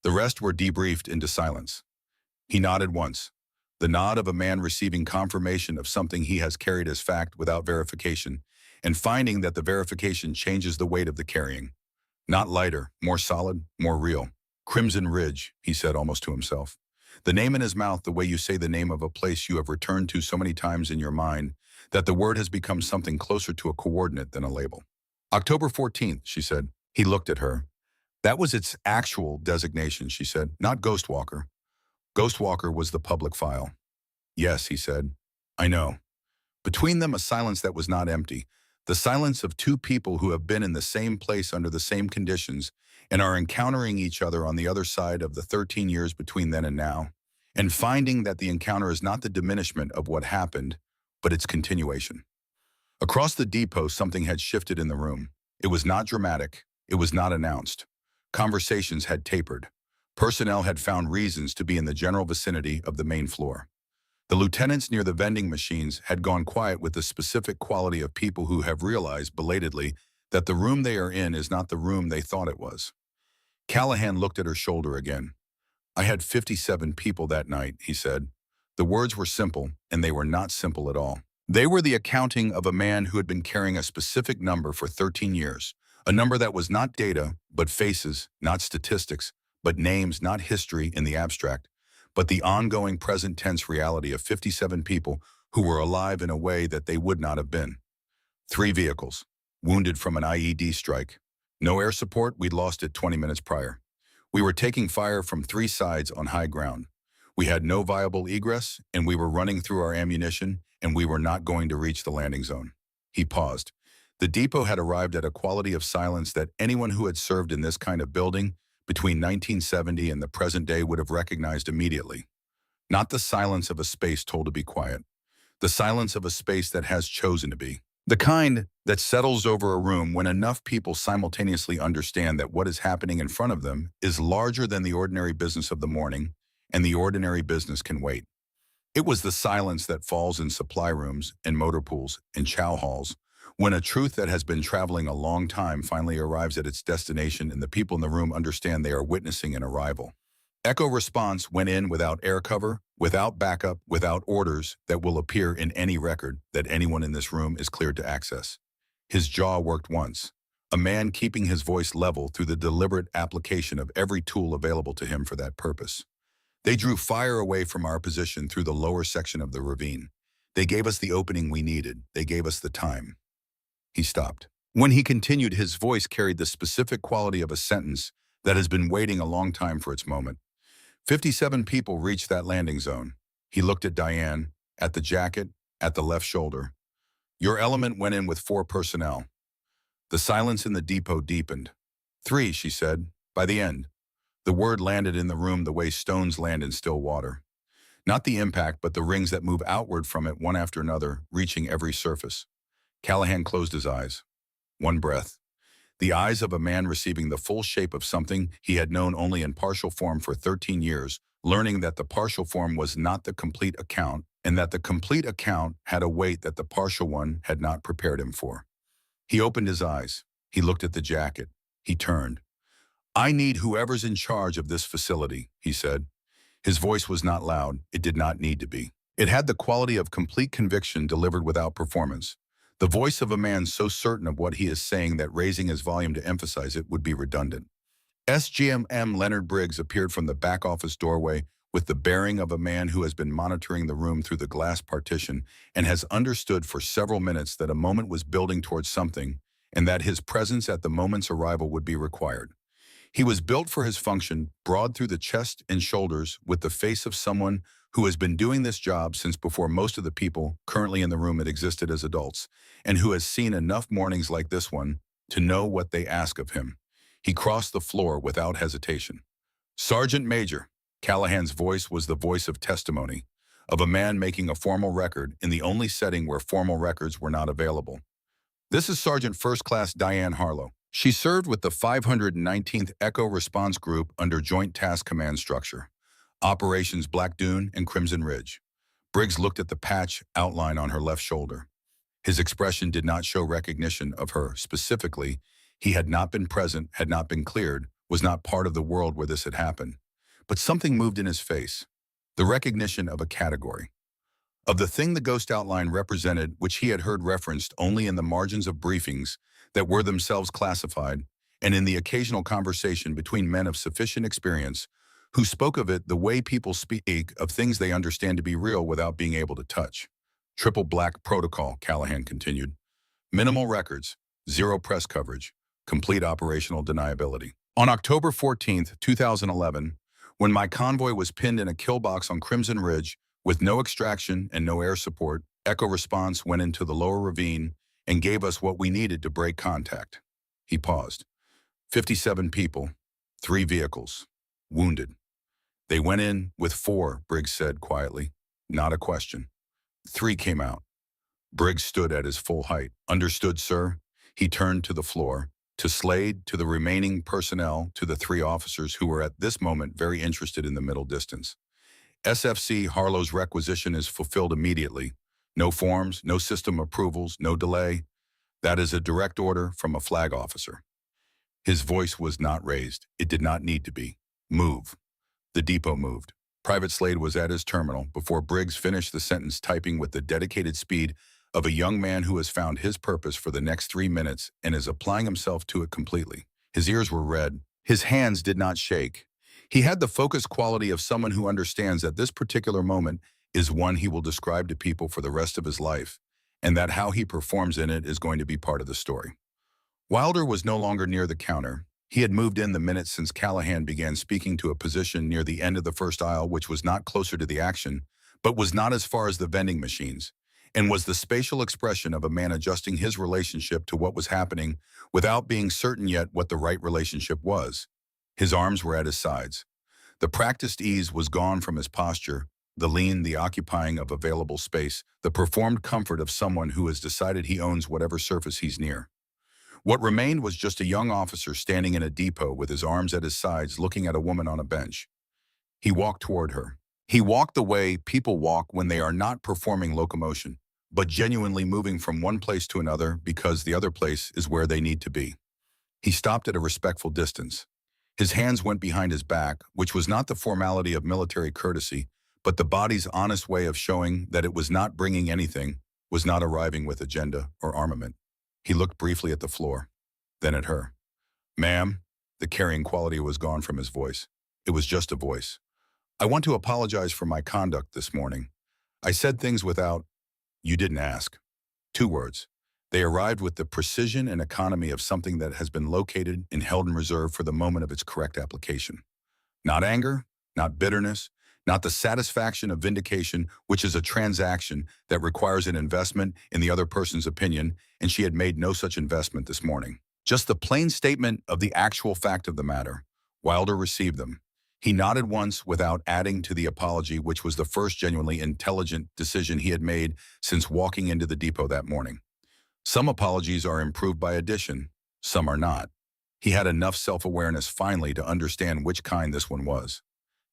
The rest were debriefed into silence. He nodded once. The nod of a man receiving confirmation of something he has carried as fact without verification, and finding that the verification changes the weight of the carrying. Not lighter, more solid, more real. Crimson Ridge, he said almost to himself. The name in his mouth, the way you say the name of a place you have returned to so many times in your mind, that the word has become something closer to a coordinate than a label. October 14th, she said. He looked at her. That was its actual designation, she said, not Ghostwalker. Ghostwalker was the public file. Yes, he said. I know. Between them, a silence that was not empty. The silence of two people who have been in the same place under the same conditions and are encountering each other on the other side of the 13 years between then and now, and finding that the encounter is not the diminishment of what happened, but its continuation. Across the depot, something had shifted in the room. It was not dramatic. It was not announced. Conversations had tapered. Personnel had found reasons to be in the general vicinity of the main floor. The lieutenants near the vending machines had gone quiet with the specific quality of people who have realized belatedly that the room they are in is not the room they thought it was. Callahan looked at her shoulder again. I had 57 people that night, he said. The words were simple, and they were not simple at all. They were the accounting of a man who had been carrying a specific number for 13 years, a number that was not data, but faces, not statistics, but names, not history in the abstract, but the ongoing present tense reality of 57 people who were alive in a way that they would not have been. 3 vehicles, wounded from an IED strike. No air support, we'd lost it 20 minutes prior. We were taking fire from 3 sides on high ground. We had no viable egress, and we were running through our ammunition, and we were not going to reach the landing zone. He paused. The depot had arrived at a quality of silence that anyone who had served in this kind of building between 1970 and the present day would have recognized immediately. Not the silence of a space told to be quiet. The silence of a space that has chosen to be. The kind that settles over a room when enough people simultaneously understand that what is happening in front of them is larger than the ordinary business of the morning, and the ordinary business can wait. It was the silence that falls in supply rooms and motor pools and chow halls, when a truth that has been traveling a long time finally arrives at its destination and the people in the room understand they are witnessing an arrival. Echo response went in without air cover, without backup, without orders that will appear in any record that anyone in this room is cleared to access. His jaw worked once, a man keeping his voice level through the deliberate application of every tool available to him for that purpose. They drew fire away from our position through the lower section of the ravine. They gave us the opening we needed. They gave us the time. He stopped. When he continued, his voice carried the specific quality of a sentence that has been waiting a long time for its moment. 57 people reached that landing zone. He looked at Diane, at the jacket, at the left shoulder. Your element went in with 4 personnel. The silence in the depot deepened. 3, she said, by the end. The word landed in the room the way stones land in still water. Not the impact, but the rings that move outward from it one after another, reaching every surface. Callahan closed his eyes. One breath. The eyes of a man receiving the full shape of something he had known only in partial form for 13 years, learning that the partial form was not the complete account, and that the complete account had a weight that the partial one had not prepared him for. He opened his eyes. He looked at the jacket. He turned. I need whoever's in charge of this facility, he said. His voice was not loud. It did not need to be. It had the quality of complete conviction delivered without performance. The voice of a man so certain of what he is saying that raising his volume to emphasize it would be redundant. SGMM Leonard Briggs appeared from the back office doorway with the bearing of a man who has been monitoring the room through the glass partition and has understood for several minutes that a moment was building towards something and that his presence at the moment's arrival would be required. He was built for his function, broad through the chest and shoulders, with the face of someone who has been doing this job since before most of the people currently in the room had existed as adults, and who has seen enough mornings like this one to know what they ask of him. He crossed the floor without hesitation. Sergeant Major. Callahan's voice was the voice of testimony, of a man making a formal record in the only setting where formal records were not available. This is Sergeant First Class Diane Harlow. She served with the 519th Echo Response Group under Joint Task Command structure, Operations Black Dune and Crimson Ridge. Briggs looked at the patch outline on her left shoulder. His expression did not show recognition of her specifically. He had not been present, had not been cleared, was not part of the world where this had happened. But something moved in his face, the recognition of a category, of the thing the ghost outline represented, which he had heard referenced only in the margins of briefings that were themselves classified, and in the occasional conversation between men of sufficient experience who spoke of it the way people speak of things they understand to be real without being able to touch. Triple black protocol, Callahan continued. Minimal records, 0 press coverage, complete operational deniability. On October 14, 2011, When my convoy was pinned in a kill box on Crimson Ridge, with no extraction and no air support, Echo Response went into the lower ravine and gave us what we needed to break contact. He paused. 57 people, 3 vehicles, wounded. They went in with 4, Briggs said quietly. Not a question. 3 came out. Briggs stood at his full height. Understood, sir. He turned to the floor, to Slade, to the remaining personnel, to the 3 officers who were at this moment very interested in the middle distance. SFC Harlow's requisition is fulfilled immediately. No forms, no system approvals, no delay. That is a direct order from a flag officer. His voice was not raised. It did not need to be. Move. The depot moved. Private Slade was at his terminal before Briggs finished the sentence, typing with the dedicated speed of a young man who has found his purpose for the next 3 minutes and is applying himself to it completely. His ears were red. His hands did not shake. He had the focused quality of someone who understands that this particular moment is one he will describe to people for the rest of his life, and that how he performs in it is going to be part of the story. Wilder was no longer near the counter. He had moved in the minutes since Callahan began speaking to a position near the end of the first aisle, which was not closer to the action, but was not as far as the vending machines, and was the spatial expression of a man adjusting his relationship to what was happening without being certain yet what the right relationship was. His arms were at his sides. The practiced ease was gone from his posture, the lean, the occupying of available space, the performed comfort of someone who has decided he owns whatever surface he's near. What remained was just a young officer standing in a depot with his arms at his sides looking at a woman on a bench. He walked toward her. He walked the way people walk when they are not performing locomotion, but genuinely moving from one place to another because the other place is where they need to be. He stopped at a respectful distance. His hands went behind his back, which was not the formality of military courtesy, but the body's honest way of showing that it was not bringing anything, was not arriving with agenda or armament. He looked briefly at the floor, then at her. Ma'am, the carrying quality was gone from his voice. It was just a voice. I want to apologize for my conduct this morning. I said things without, you didn't ask. 2 words. They arrived with the precision and economy of something that has been located and held in reserve for the moment of its correct application. Not anger, not bitterness, not the satisfaction of vindication, which is a transaction that requires an investment in the other person's opinion, and she had made no such investment this morning. Just the plain statement of the actual fact of the matter. Wilder received them. He nodded once without adding to the apology, which was the first genuinely intelligent decision he had made since walking into the depot that morning. Some apologies are improved by addition, some are not. He had enough self-awareness finally to understand which kind this one was.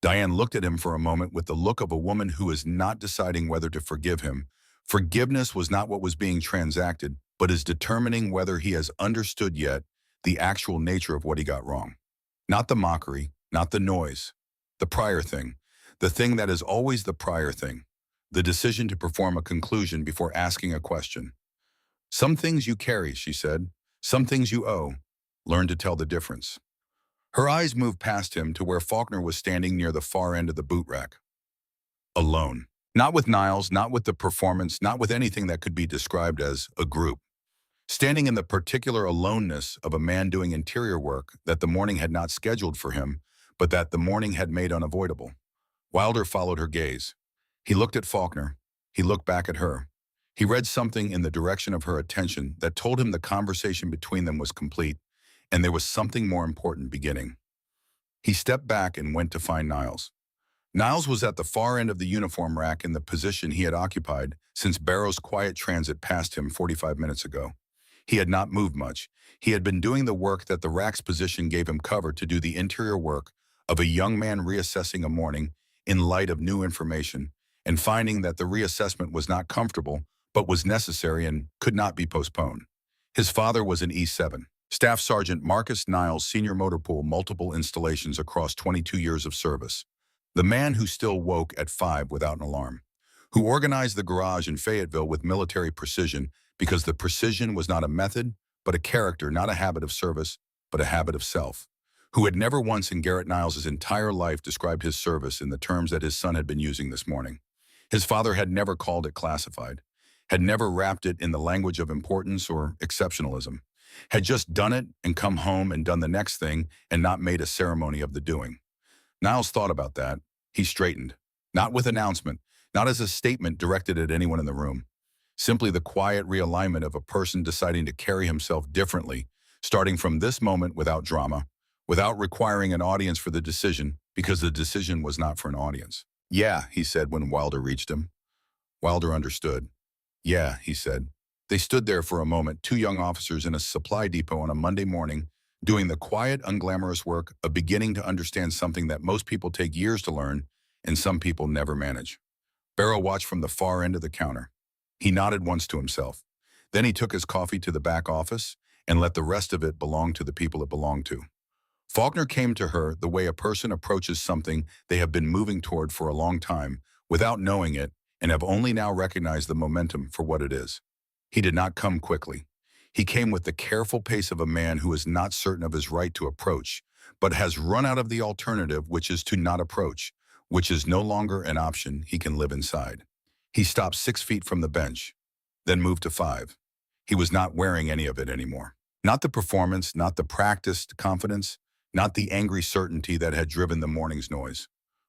Diane looked at him for a moment with the look of a woman who is not deciding whether to forgive him. Forgiveness was not what was being transacted, but is determining whether he has understood yet the actual nature of what he got wrong. Not the mockery, not the noise, the prior thing, the thing that is always the prior thing, the decision to perform a conclusion before asking a question. Some things you carry, she said, some things you owe. Learn to tell the difference. Her eyes moved past him to where Faulkner was standing near the far end of the boot rack. Alone. Not with Niles, not with the performance, not with anything that could be described as a group. Standing in the particular aloneness of a man doing interior work that the morning had not scheduled for him, but that the morning had made unavoidable. Wilder followed her gaze. He looked at Faulkner. He looked back at her. He read something in the direction of her attention that told him the conversation between them was complete, and there was something more important beginning. He stepped back and went to find Niles. Niles was at the far end of the uniform rack in the position he had occupied since Barrow's quiet transit passed him 45 minutes ago. He had not moved much. He had been doing the work that the rack's position gave him cover to do, the interior work of a young man reassessing a morning in light of new information and finding that the reassessment was not comfortable but was necessary and could not be postponed. His father was an E7. Staff Sergeant Marcus Niles, senior motor pool, multiple installations across 22 years of service. The man who still woke at 5 without an alarm. Who organized the garage in Fayetteville with military precision because the precision was not a method, but a character, not a habit of service, but a habit of self. Who had never once in Garrett Niles' entire life described his service in the terms that his son had been using this morning. His father had never called it classified, had never wrapped it in the language of importance or exceptionalism, had just done it and come home and done the next thing and not made a ceremony of the doing. Niles thought about that. He straightened. Not with announcement, not as a statement directed at anyone in the room. Simply the quiet realignment of a person deciding to carry himself differently, starting from this moment without drama, without requiring an audience for the decision, because the decision was not for an audience. "Yeah," he said when Wilder reached him. Wilder understood. "Yeah," he said. They stood there for a moment, two young officers in a supply depot on a Monday morning, doing the quiet, unglamorous work of beginning to understand something that most people take years to learn and some people never manage. Barrow watched from the far end of the counter. He nodded once to himself. Then he took his coffee to the back office and let the rest of it belong to the people it belonged to. Faulkner came to her the way a person approaches something they have been moving toward for a long time, without knowing it, and have only now recognized the momentum for what it is. He did not come quickly. He came with the careful pace of a man who is not certain of his right to approach, but has run out of the alternative, which is to not approach, which is no longer an option he can live inside. He stopped 6 feet from the bench, then moved to 5. He was not wearing any of it anymore. Not the performance, not the practiced confidence, not the angry certainty that had driven the morning's noise.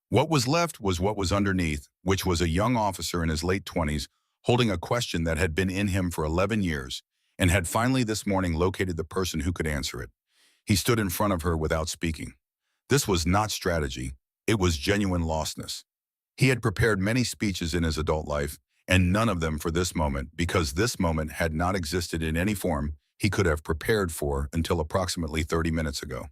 What was left was what was underneath, which was a young officer in his late 20s holding a question that had been in him for 11 years and had finally this morning located the person who could answer it. He stood in front of her without speaking. This was not strategy. It was genuine lostness. He had prepared many speeches in his adult life, and none of them for this moment, because this moment had not existed in any form he could have prepared for until approximately 30 minutes ago.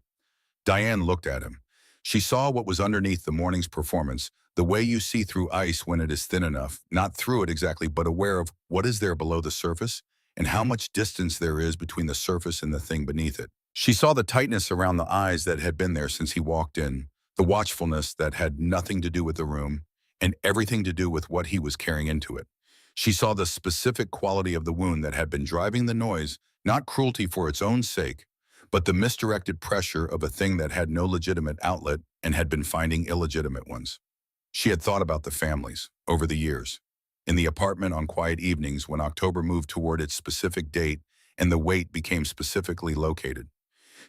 Diane looked at him. She saw what was underneath the morning's performance, the way you see through ice when it is thin enough, not through it exactly, but aware of what is there below the surface and how much distance there is between the surface and the thing beneath it. She saw the tightness around the eyes that had been there since he walked in, the watchfulness that had nothing to do with the room and everything to do with what he was carrying into it. She saw the specific quality of the wound that had been driving the noise, not cruelty for its own sake, but the misdirected pressure of a thing that had no legitimate outlet and had been finding illegitimate ones. She had thought about the families, over the years, in the apartment on quiet evenings when October moved toward its specific date and the weight became specifically located.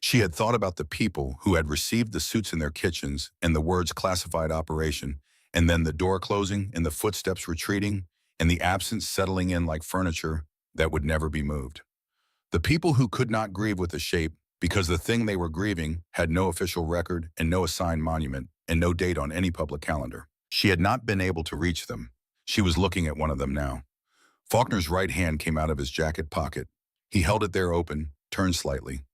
She had thought about the people who had received the suits in their kitchens and the words classified operation, and then the door closing and the footsteps retreating and the absence settling in like furniture that would never be moved. The people who could not grieve with the shape because the thing they were grieving had no official record and no assigned monument and no date on any public calendar. She had not been able to reach them. She was looking at one of them now. Faulkner's right hand came out of his jacket pocket. He held it there open, turned slightly.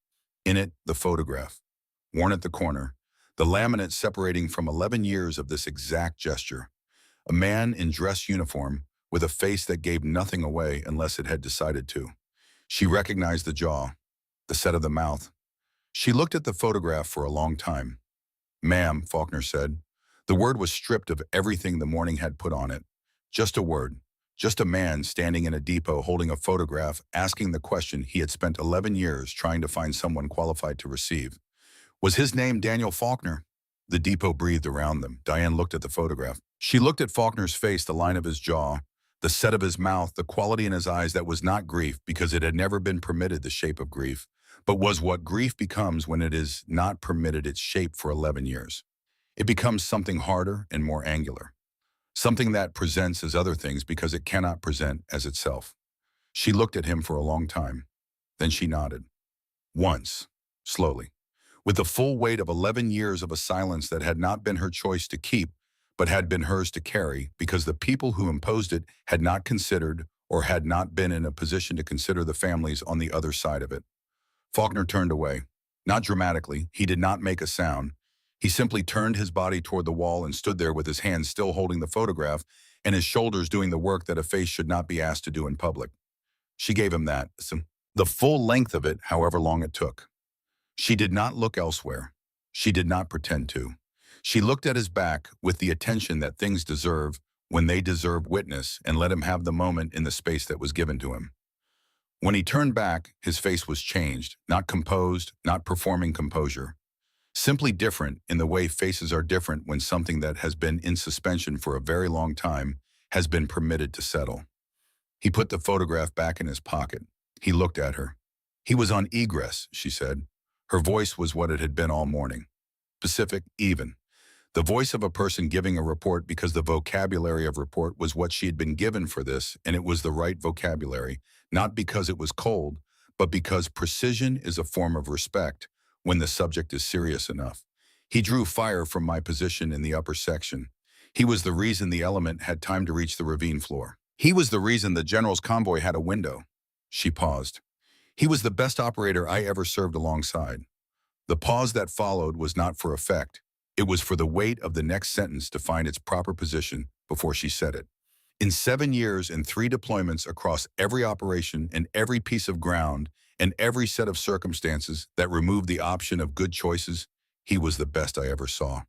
In it, the photograph, worn at the corner, the laminate separating from 11 years of this exact gesture. A man in dress uniform with a face that gave nothing away unless it had decided to. She recognized the jaw, the set of the mouth. She looked at the photograph for a long time. "Ma'am," Faulkner said. The word was stripped of everything the morning had put on it. Just a word. Just a man standing in a depot holding a photograph, asking the question he had spent 11 years trying to find someone qualified to receive. Was his name Daniel Faulkner? The depot breathed around them. Diane looked at the photograph. She looked at Faulkner's face, the line of his jaw, the set of his mouth, the quality in his eyes that was not grief because it had never been permitted the shape of grief, but was what grief becomes when it is not permitted its shape for 11 years. It becomes something harder and more angular. Something that presents as other things because it cannot present as itself. She looked at him for a long time. Then she nodded. Once, slowly, with the full weight of 11 years of a silence that had not been her choice to keep, but had been hers to carry because the people who imposed it had not considered or had not been in a position to consider the families on the other side of it. Faulkner turned away. Not dramatically. He did not make a sound. He simply turned his body toward the wall and stood there with his hands still holding the photograph and his shoulders doing the work that a face should not be asked to do in public. She gave him that, the full length of it, however long it took. She did not look elsewhere. She did not pretend to. She looked at his back with the attention that things deserve when they deserve witness and let him have the moment in the space that was given to him. When he turned back, his face was changed, not composed, not performing composure. Simply different in the way faces are different when something that has been in suspension for a very long time has been permitted to settle. He put the photograph back in his pocket. He looked at her. He was on egress, she said. Her voice was what it had been all morning. Specific, even. The voice of a person giving a report because the vocabulary of report was what she had been given for this, and it was the right vocabulary, not because it was cold, but because precision is a form of respect when the subject is serious enough. He drew fire from my position in the upper section. He was the reason the element had time to reach the ravine floor. He was the reason the general's convoy had a window. She paused. He was the best operator I ever served alongside. The pause that followed was not for effect. It was for the weight of the next sentence to find its proper position before she said it. In 7 years and 3 deployments across every operation and every piece of ground and every set of circumstances that removed the option of good choices, he was the best I ever saw.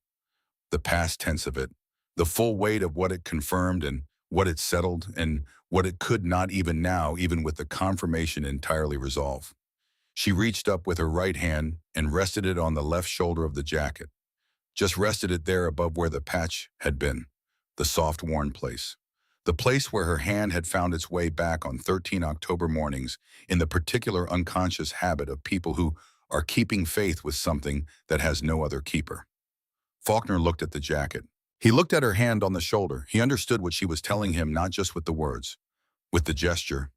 The past tense of it, the full weight of what it confirmed and what it settled and what it could not even now, even with the confirmation entirely resolve. She reached up with her right hand and rested it on the left shoulder of the jacket. Just rested it there above where the patch had been, the soft, worn place. The place where her hand had found its way back on 13 October mornings in the particular unconscious habit of people who are keeping faith with something that has no other keeper. Faulkner looked at the jacket. He looked at her hand on the shoulder. He understood what she was telling him, not just with the words, with the gesture,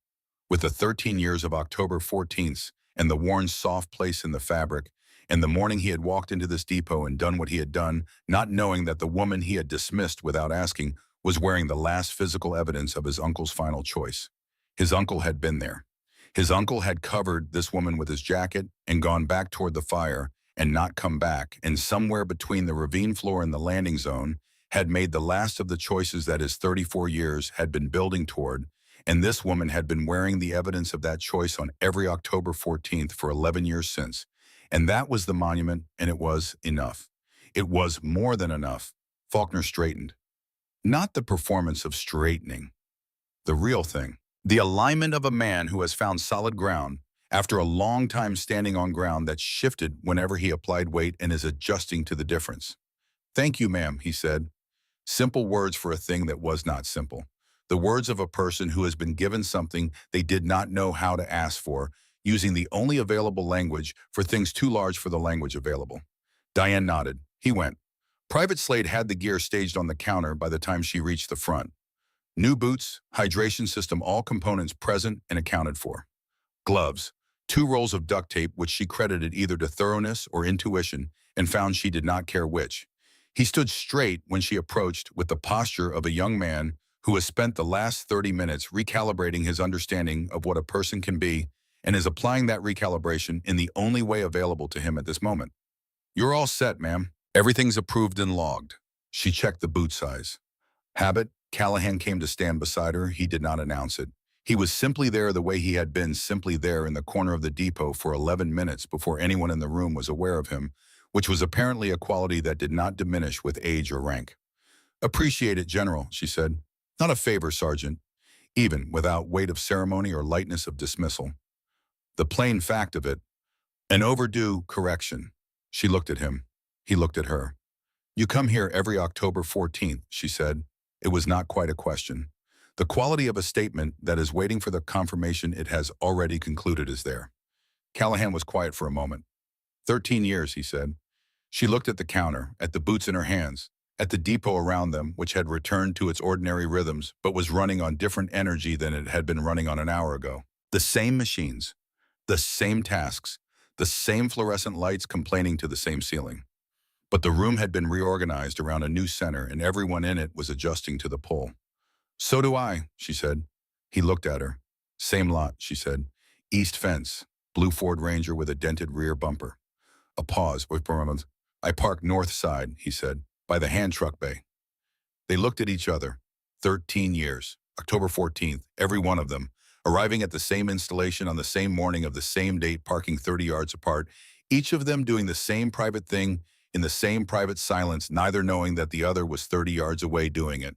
with the 13 years of October 14th and the worn soft place in the fabric, and the morning he had walked into this depot and done what he had done, not knowing that the woman he had dismissed without asking was wearing the last physical evidence of his uncle's final choice. His uncle had been there. His uncle had covered this woman with his jacket and gone back toward the fire and not come back, and somewhere between the ravine floor and the landing zone had made the last of the choices that his 34 years had been building toward, and this woman had been wearing the evidence of that choice on every October 14th for 11 years since. And that was the monument, and it was enough. It was more than enough. Faulkner straightened. Not the performance of straightening. The real thing. The alignment of a man who has found solid ground after a long time standing on ground that shifted whenever he applied weight and is adjusting to the difference. "Thank you, ma'am," he said. Simple words for a thing that was not simple. The words of a person who has been given something they did not know how to ask for, using the only available language for things too large for the language available. Diane nodded. He went. Private Slade had the gear staged on the counter by the time she reached the front. New boots, hydration system, all components present and accounted for. Gloves, 2 rolls of duct tape which she credited either to thoroughness or intuition and found she did not care which. He stood straight when she approached with the posture of a young man who has spent the last 30 minutes recalibrating his understanding of what a person can be and is applying that recalibration in the only way available to him at this moment. "You're all set, ma'am. Everything's approved and logged." She checked the boot size. Habit, Callahan came to stand beside her. He did not announce it. He was simply there the way he had been simply there in the corner of the depot for 11 minutes before anyone in the room was aware of him, which was apparently a quality that did not diminish with age or rank. "Appreciate it, General," she said. "Not a favor, Sergeant," even without weight of ceremony or lightness of dismissal. The plain fact of it, an overdue correction. She looked at him. He looked at her. "You come here every October 14th, she said. It was not quite a question. The quality of a statement that is waiting for the confirmation it has already concluded is there. Callahan was quiet for a moment. 13 years, he said. She looked at the counter, at the boots in her hands, at the depot around them, which had returned to its ordinary rhythms, but was running on different energy than it had been running on an hour ago. The same machines, the same tasks, the same fluorescent lights complaining to the same ceiling. But the room had been reorganized around a new center, and everyone in it was adjusting to the pull. So do I, she said. He looked at her. Same lot, she said. East fence, blue Ford Ranger with a dented rear bumper. A pause. I parked north side, he said, by the hand truck bay. They looked at each other. 13 years, October 14th, every one of them, arriving at the same installation on the same morning of the same date, parking 30 yards apart, each of them doing the same private thing in the same private silence, neither knowing that the other was 30 yards away doing it.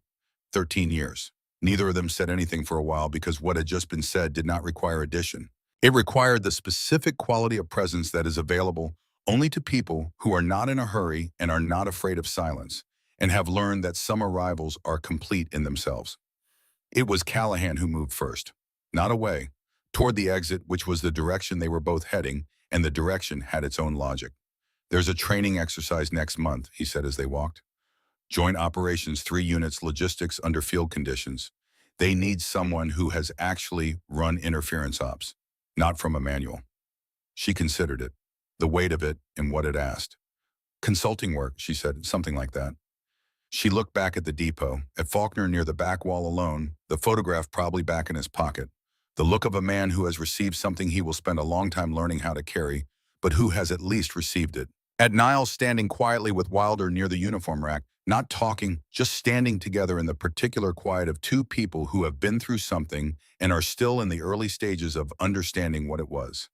13 years. Neither of them said anything for a while because what had just been said did not require addition. It required the specific quality of presence that is available only to people who are not in a hurry and are not afraid of silence, and have learned that some arrivals are complete in themselves. It was Callahan who moved first, not away, toward the exit, which was the direction they were both heading, and the direction had its own logic. There's a training exercise next month, he said as they walked. Joint Operations 3 units logistics under field conditions. They need someone who has actually run interference ops, not from a manual. She considered it, the weight of it and what it asked. Consulting work, she said, something like that. She looked back at the depot, at Faulkner near the back wall alone, the photograph probably back in his pocket. The look of a man who has received something he will spend a long time learning how to carry, but who has at least received it. At Niles standing quietly with Wilder near the uniform rack, not talking, just standing together in the particular quiet of two people who have been through something and are still in the early stages of understanding what it was.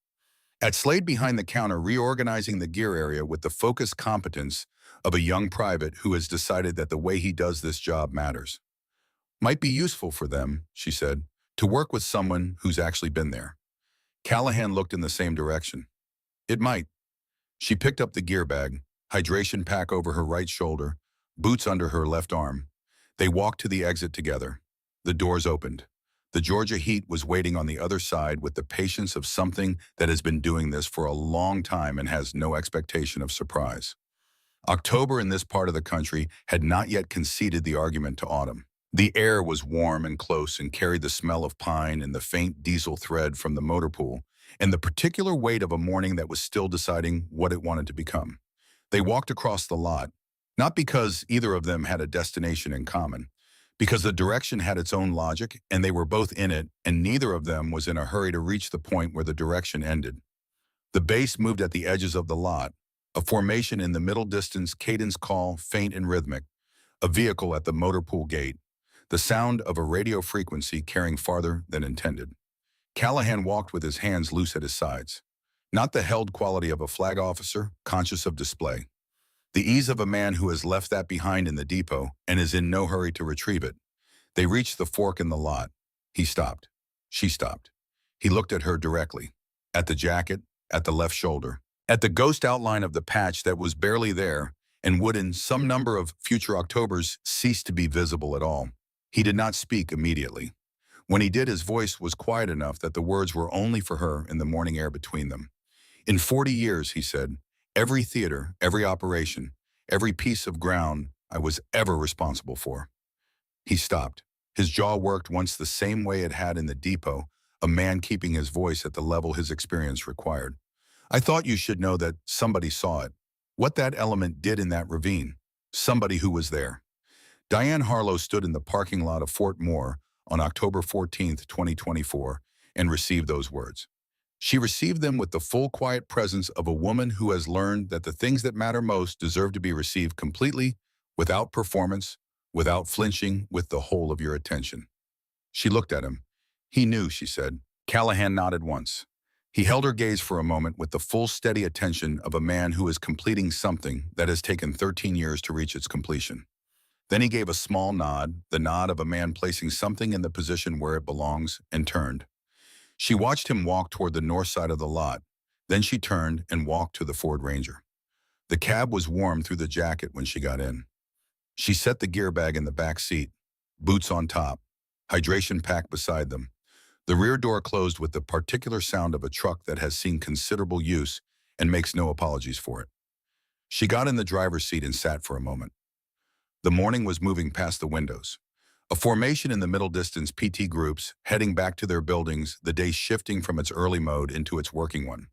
At Slade behind the counter, reorganizing the gear area with the focused competence of a young private who has decided that the way he does this job matters. Might be useful for them, she said, to work with someone who's actually been there. Callahan looked in the same direction. It might. She picked up the gear bag, hydration pack over her right shoulder, boots under her left arm. They walked to the exit together. The doors opened. The Georgia heat was waiting on the other side with the patience of something that has been doing this for a long time and has no expectation of surprise. October in this part of the country had not yet conceded the argument to autumn. The air was warm and close and carried the smell of pine and the faint diesel thread from the motor pool and the particular weight of a morning that was still deciding what it wanted to become. They walked across the lot, not because either of them had a destination in common, because the direction had its own logic and they were both in it, and neither of them was in a hurry to reach the point where the direction ended. The base moved at the edges of the lot, a formation in the middle distance, cadence call, faint and rhythmic, a vehicle at the motor pool gate, the sound of a radio frequency carrying farther than intended. Callahan walked with his hands loose at his sides, not the held quality of a flag officer, conscious of display. The ease of a man who has left that behind in the depot and is in no hurry to retrieve it. They reached the fork in the lot. He stopped. She stopped. He looked at her directly, at the jacket, at the left shoulder, at the ghost outline of the patch that was barely there and would in some number of future Octobers cease to be visible at all. He did not speak immediately. When he did, his voice was quiet enough that the words were only for her in the morning air between them. In 40 years, he said, every theater, every operation, every piece of ground I was ever responsible for. He stopped. His jaw worked once the same way it had in the depot, a man keeping his voice at the level his experience required. I thought you should know that somebody saw it. What that element did in that ravine. Somebody who was there. Diane Harlow stood in the parking lot of Fort Moore on October 14, 2024, and received those words. She received them with the full quiet presence of a woman who has learned that the things that matter most deserve to be received completely, without performance, without flinching, with the whole of your attention. She looked at him. He knew, she said. Callahan nodded once. He held her gaze for a moment with the full steady attention of a man who is completing something that has taken 13 years to reach its completion. Then he gave a small nod, the nod of a man placing something in the position where it belongs, and turned. She watched him walk toward the north side of the lot. Then she turned and walked to the Ford Ranger. The cab was warm through the jacket when she got in. She set the gear bag in the back seat, boots on top, hydration pack beside them. The rear door closed with the particular sound of a truck that has seen considerable use and makes no apologies for it. She got in the driver's seat and sat for a moment. The morning was moving past the windows. A formation in the middle distance, PT groups heading back to their buildings, the day shifting from its early mode into its working one.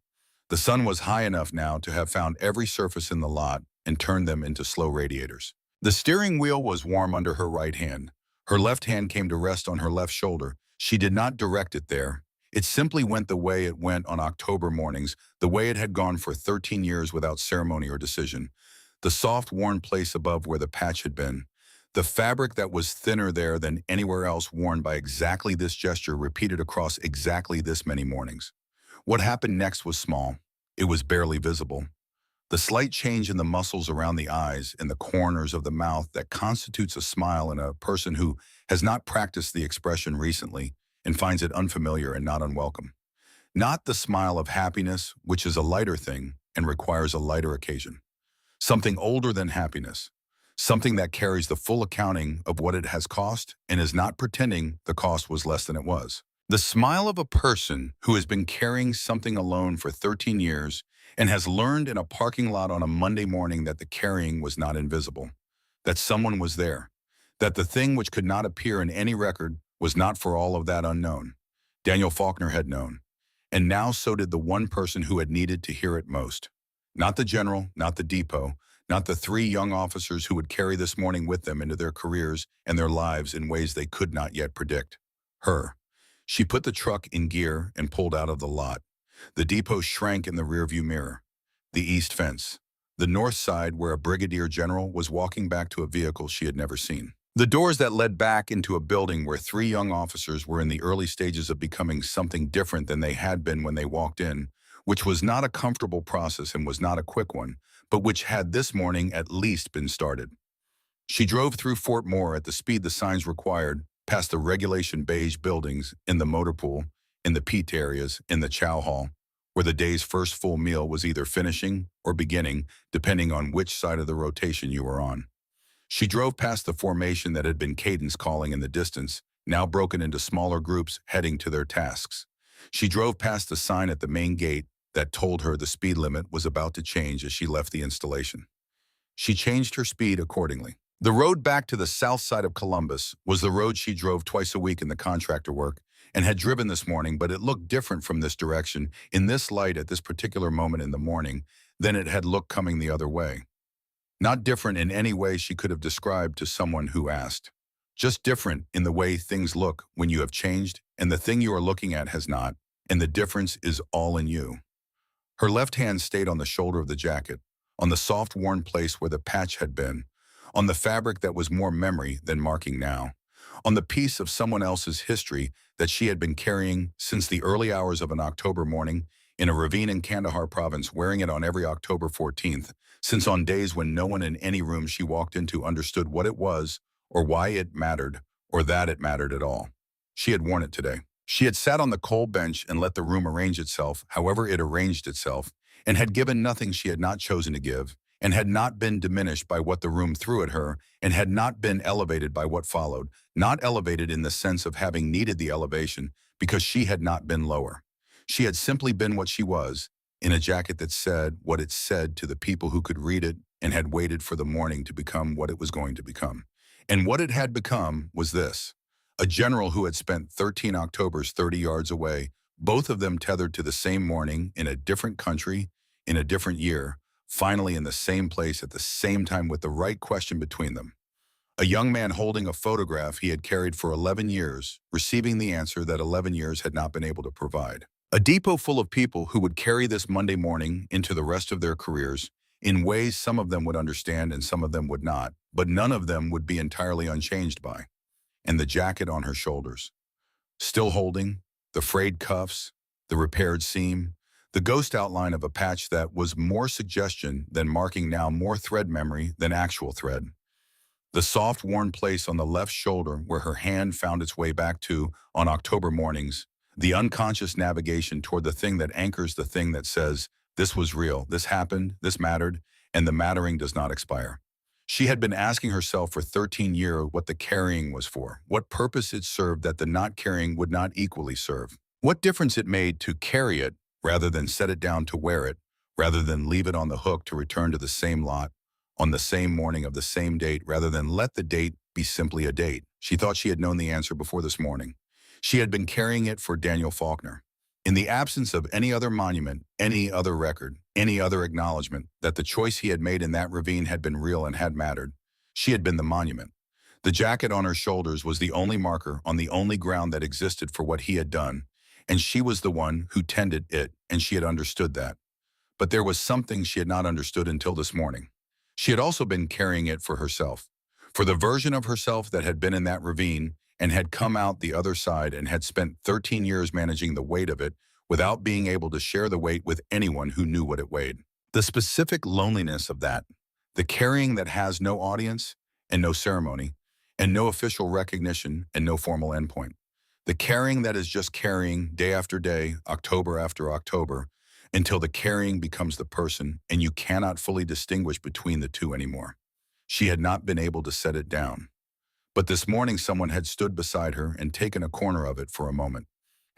The sun was high enough now to have found every surface in the lot and turned them into slow radiators. The steering wheel was warm under her right hand. Her left hand came to rest on her left shoulder. She did not direct it there. It simply went the way it went on October mornings, the way it had gone for 13 years without ceremony or decision. The soft, worn place above where the patch had been. The fabric that was thinner there than anywhere else worn by exactly this gesture repeated across exactly this many mornings. What happened next was small. It was barely visible. The slight change in the muscles around the eyes and the corners of the mouth that constitutes a smile in a person who has not practiced the expression recently and finds it unfamiliar and not unwelcome. Not the smile of happiness, which is a lighter thing and requires a lighter occasion. Something older than happiness. Something that carries the full accounting of what it has cost and is not pretending the cost was less than it was. The smile of a person who has been carrying something alone for 13 years and has learned in a parking lot on a Monday morning that the carrying was not invisible, that someone was there, that the thing which could not appear in any record was not for all of that unknown. Daniel Faulkner had known, and now so did the one person who had needed to hear it most. Not the general, not the depot, not the three young officers who would carry this morning with them into their careers and their lives in ways they could not yet predict. Her. She put the truck in gear and pulled out of the lot. The depot shrank in the rearview mirror. The east fence. The north side where a brigadier general was walking back to a vehicle she had never seen. The doors that led back into a building where three young officers were in the early stages of becoming something different than they had been when they walked in, which was not a comfortable process and was not a quick one, but which had this morning at least been started. She drove through Fort Moore at the speed the signs required, past the regulation beige buildings, in the motor pool, in the peat areas, in the chow hall, where the day's first full meal was either finishing or beginning, depending on which side of the rotation you were on. She drove past the formation that had been cadence calling in the distance, now broken into smaller groups heading to their tasks. She drove past the sign at the main gate that told her the speed limit was about to change as she left the installation. She changed her speed accordingly. The road back to the south side of Columbus was the road she drove twice a week in the contractor work and had driven this morning, but it looked different from this direction, in this light at this particular moment in the morning, than it had looked coming the other way. Not different in any way she could have described to someone who asked. Just different in the way things look when you have changed and the thing you are looking at has not, and the difference is all in you. Her left hand stayed on the shoulder of the jacket, on the soft worn place where the patch had been, on the fabric that was more memory than marking now, on the piece of someone else's history that she had been carrying since the early hours of an October morning in a ravine in Kandahar province, wearing it on every October 14th, since on days when no one in any room she walked into understood what it was, or why it mattered, or that it mattered at all. She had worn it today. She had sat on the coal bench and let the room arrange itself however it arranged itself, and had given nothing she had not chosen to give, and had not been diminished by what the room threw at her, and had not been elevated by what followed, not elevated in the sense of having needed the elevation, because she had not been lower. She had simply been what she was, in a jacket that said what it said to the people who could read it, and had waited for the morning to become what it was going to become. And what it had become was this: a general who had spent 13 Octobers 30 yards away, both of them tethered to the same morning, in a different country, in a different year, finally in the same place at the same time with the right question between them. A young man holding a photograph he had carried for 11 years, receiving the answer that 11 years had not been able to provide. A depot full of people who would carry this Monday morning into the rest of their careers, in ways some of them would understand and some of them would not, but none of them would be entirely unchanged by. And the jacket on her shoulders, still holding, the frayed cuffs, the repaired seam, the ghost outline of a patch that was more suggestion than marking, now more thread memory than actual thread. The soft worn place on the left shoulder where her hand found its way back to on October mornings, the unconscious navigation toward the thing that anchors the thing that says, this was real, this happened, this mattered, and the mattering does not expire. She had been asking herself for 13 years what the carrying was for, what purpose it served that the not carrying would not equally serve, what difference it made to carry it rather than set it down to wear it, rather than leave it on the hook to return to the same lot, on the same morning of the same date, rather than let the date be simply a date. She thought she had known the answer before this morning. She had been carrying it for Daniel Faulkner. In the absence of any other monument, any other record, any other acknowledgement that the choice he had made in that ravine had been real and had mattered, she had been the monument. The jacket on her shoulders was the only marker on the only ground that existed for what he had done, and she was the one who tended it, and she had understood that. But there was something she had not understood until this morning. She had also been carrying it for herself, for the version of herself that had been in that ravine and had come out the other side and had spent 13 years managing the weight of it without being able to share the weight with anyone who knew what it weighed. The specific loneliness of that, the carrying that has no audience and no ceremony, and no official recognition and no formal endpoint. The carrying that is just carrying day after day, October after October, until the carrying becomes the person and you cannot fully distinguish between the two anymore. She had not been able to set it down. But this morning someone had stood beside her and taken a corner of it for a moment,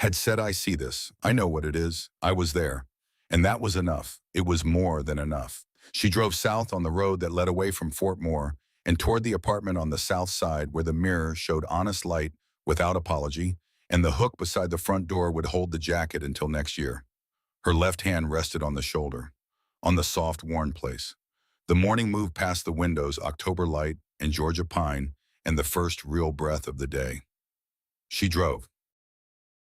had said, I see this, I know what it is, I was there. And that was enough. It was more than enough. She drove south on the road that led away from Fort Moore and toward the apartment on the south side where the mirror showed honest light without apology, and the hook beside the front door would hold the jacket until next year. Her left hand rested on the shoulder, on the soft, worn place. The morning moved past the windows, October light and Georgia pine, and the first real breath of the day. She drove.